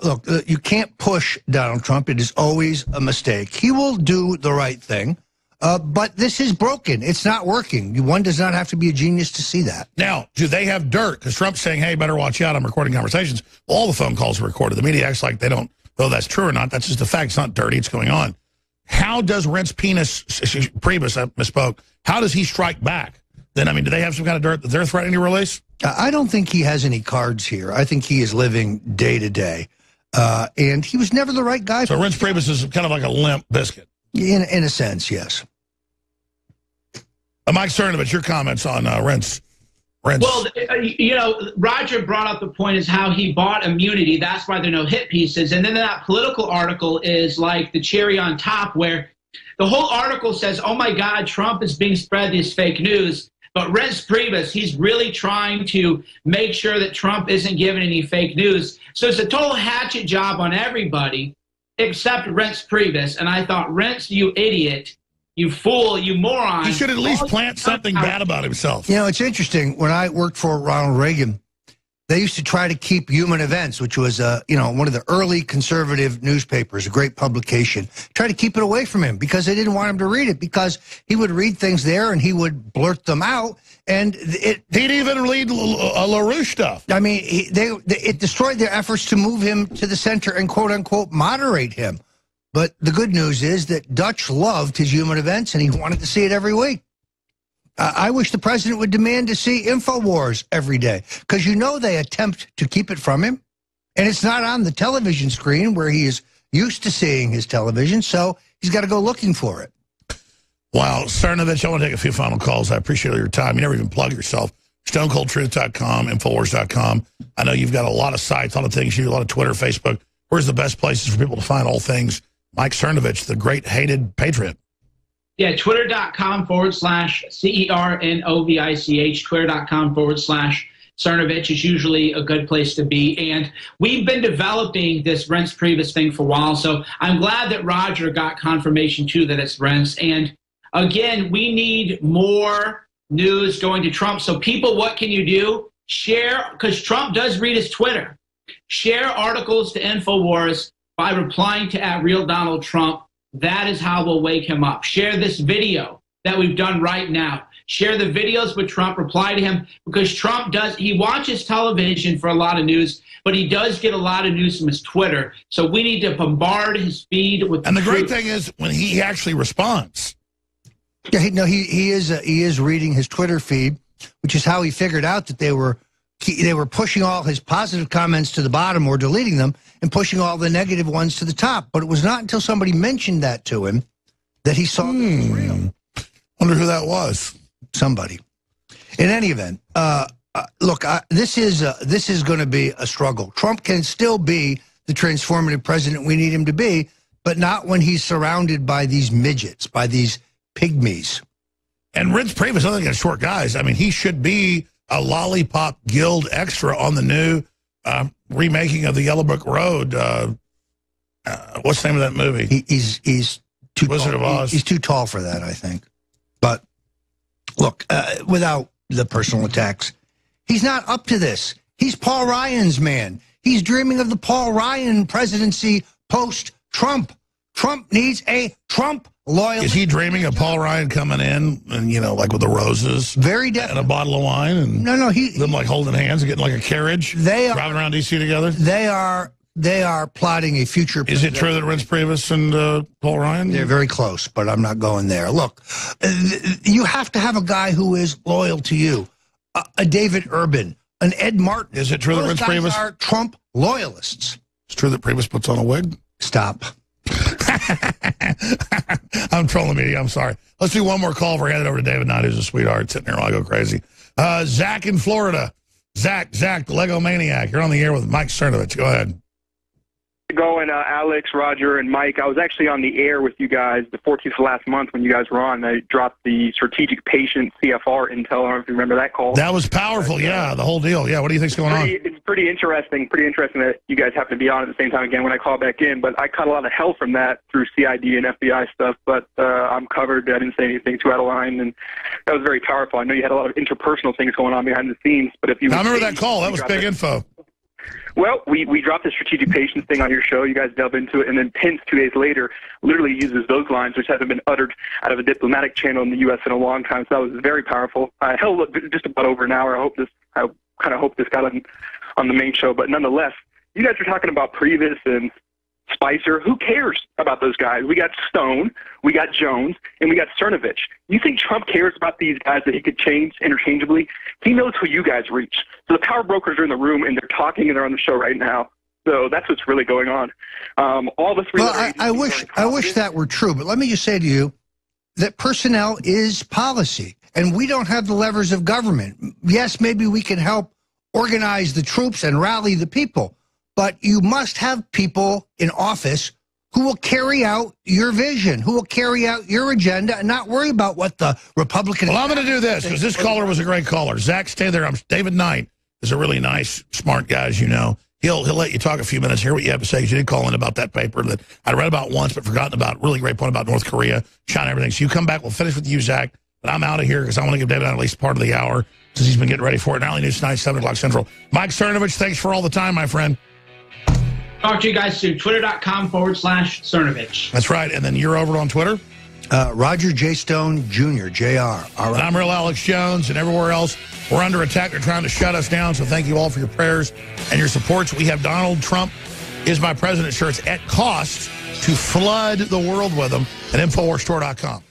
Look, you can't push Donald Trump. It is always a mistake. He will do the right thing, but this is broken. It's not working. One does not have to be a genius to see that. Now, do they have dirt? Because Trump's saying, hey, better watch out, I'm recording conversations. All the phone calls are recorded. The media acts like they don't, though that's true or not. That's just a fact. It's not dirty. It's going on. How does Reince Priebus, I misspoke, how does he strike back? Then, I mean, do they have some kind of dirt that they're threatening to release? I don't think he has any cards here. I think he is living day to day. And he was never the right guy. So Reince Priebus is kind of like a limp biscuit. In a sense, yes. Mike Cernovich, your comments on Reince. Well, Roger brought up the point is how he bought immunity. That's why there are no hit pieces. And then that political article is like the cherry on top, where the whole article says, oh, my God, Trump is being spread this fake news. But Reince Priebus, he's really trying to make sure that Trump isn't giving any fake news. So it's a total hatchet job on everybody except Reince Priebus. And I thought, Reince, you idiot, you fool, you moron. He should at least plant something bad about himself. You know, it's interesting. When I worked for Ronald Reagan, they used to try to keep Human Events, which was, one of the early conservative newspapers, a great publication, try to keep it away from him because they didn't want him to read it, because he would read things there and he would blurt them out. And he'd even read LaRouche stuff. I mean, it destroyed their efforts to move him to the center and, quote unquote, moderate him. But the good news is that Dutch loved his Human Events and he wanted to see it every week. I wish the president would demand to see InfoWars every day, because they attempt to keep it from him, and it's not on the television screen where he is used to seeing his television, so he's got to go looking for it. Wow, Cernovich, I want to take a few final calls. I appreciate your time. You never even plug yourself. StoneColdTruth.com, InfoWars.com. I know you've got a lot of sites, a lot of things. You do a lot of Twitter, Facebook. Where's the best places for people to find all things Mike Cernovich, the great hated patriot? Yeah, Twitter.com/CERNOVICH, Twitter.com/Cernovich is usually a good place to be. And we've been developing this Reince Priebus thing for a while, so I'm glad that Roger got confirmation, too, that it's Reince. And, again, we need more news going to Trump. So, people, what can you do? Share, because Trump does read his Twitter. Share articles to InfoWars by replying to @RealDonaldTrump. That is how we'll wake him up. Share this video that we've done right now. Share the videos with Trump. Reply to him, because Trump he watches television for a lot of news, but he does get a lot of news from his Twitter. So we need to bombard his feed with And the great thing is when he actually responds. Yeah, he is reading his Twitter feed, which is how he figured out that they were pushing all his positive comments to the bottom or deleting them and pushing all the negative ones to the top. But it was not until somebody mentioned that to him that he saw that it was real. Wonder who that was. Somebody. In any event, look, this is going to be a struggle. Trump can still be the transformative president we need him to be, but not when he's surrounded by these midgets, by these pygmies. And Reince Priebus, other than short guys, I mean, he should be a Lollipop Guild extra on the new remaking of the Yellow Brick Road. What's the name of that movie? He's too Wizard tall. of Oz. He's too tall for that, I think. But look, without the personal attacks, he's not up to this. He's Paul Ryan's man. He's dreaming of the Paul Ryan presidency post-Trump. Trump needs a Trump loyalty. Is he dreaming of Paul Ryan coming in and, like with the roses? Very definitely. And a bottle of wine? And no, them like holding hands and getting like a carriage? They are driving around D.C. together? They are they are plotting a future. Is it true that Reince Priebus and Paul Ryan? They're very close, but I'm not going there. Look, you have to have a guy who is loyal to you. A David Urban, an Ed Martin. Is it true that Reince Priebus are Trump loyalists? It's true that Priebus puts on a wig? Stop. I'm trolling the media. I'm sorry. Let's do one more call before we hand it over to David Knight, who's a sweetheart, sitting there while I go crazy. Zach in Florida. Zach, the Lego Maniac. You're on the air with Mike Cernovich. Go ahead. Going, Alex, Roger, and Mike. I was actually on the air with you guys the 14th of last month when you guys were on. I dropped the strategic patient CFR intel. I don't know if you remember that call. That was powerful, yeah, the whole deal. Yeah, what do you think's going on? It's pretty interesting that you guys happen to be on at the same time again when I call back in. But I caught a lot of hell from that through CID and FBI stuff. But I'm covered. I didn't say anything too out of line, and that was very powerful. I know you had a lot of interpersonal things going on behind the scenes. But if you I remember that call. That was big info. Well, we dropped the strategic patience thing on your show. You guys delve into it, and then Pence 2 days later literally uses those lines, which haven't been uttered out of a diplomatic channel in the U.S. in a long time. So that was very powerful. Hell, look, just about over an hour. I kind of hope this got on the main show, but nonetheless, you guys are talking about Priebus and Spicer. Who cares about those guys? We got Stone, we got Jones, and we got Cernovich. You think Trump cares about these guys that he could change interchangeably? He knows who you guys reach. So the power brokers are in the room, and they're talking, and they're on the show right now. So that's what's really going on. All the three. Well, I wish that were true, but let me just say to you that personnel is policy, and we don't have the levers of government. Yes, maybe we can help organize the troops and rally the people, but you must have people in office who will carry out your vision, who will carry out your agenda, and not worry about what the Republican... Well, I'm going to do this, because this caller was a great caller. Zach, stay there. David Knight is a really nice, smart guy, as you know. He'll let you talk a few minutes, hear what you have to say, because you did call in about that paper that I'd read about once but forgotten about. Really great point about North Korea, China, everything. So you come back, we'll finish with you, Zach, but I'm out of here because I want to give David Knight at least part of the hour since he's been getting ready for it. Early news tonight, 7 o'clock Central. Mike Cernovich, thanks for all the time, my friend. Talk to you guys soon. Twitter.com/Cernovich. That's right. And then you're over on Twitter? Roger J. Stone Jr., Jr. All right. And I'm Real Alex Jones, and everywhere else, we're under attack. They're trying to shut us down, so thank you all for your prayers and your supports. We have Donald Trump is my president shirts at cost to flood the world with them at InfoWarsStore.com.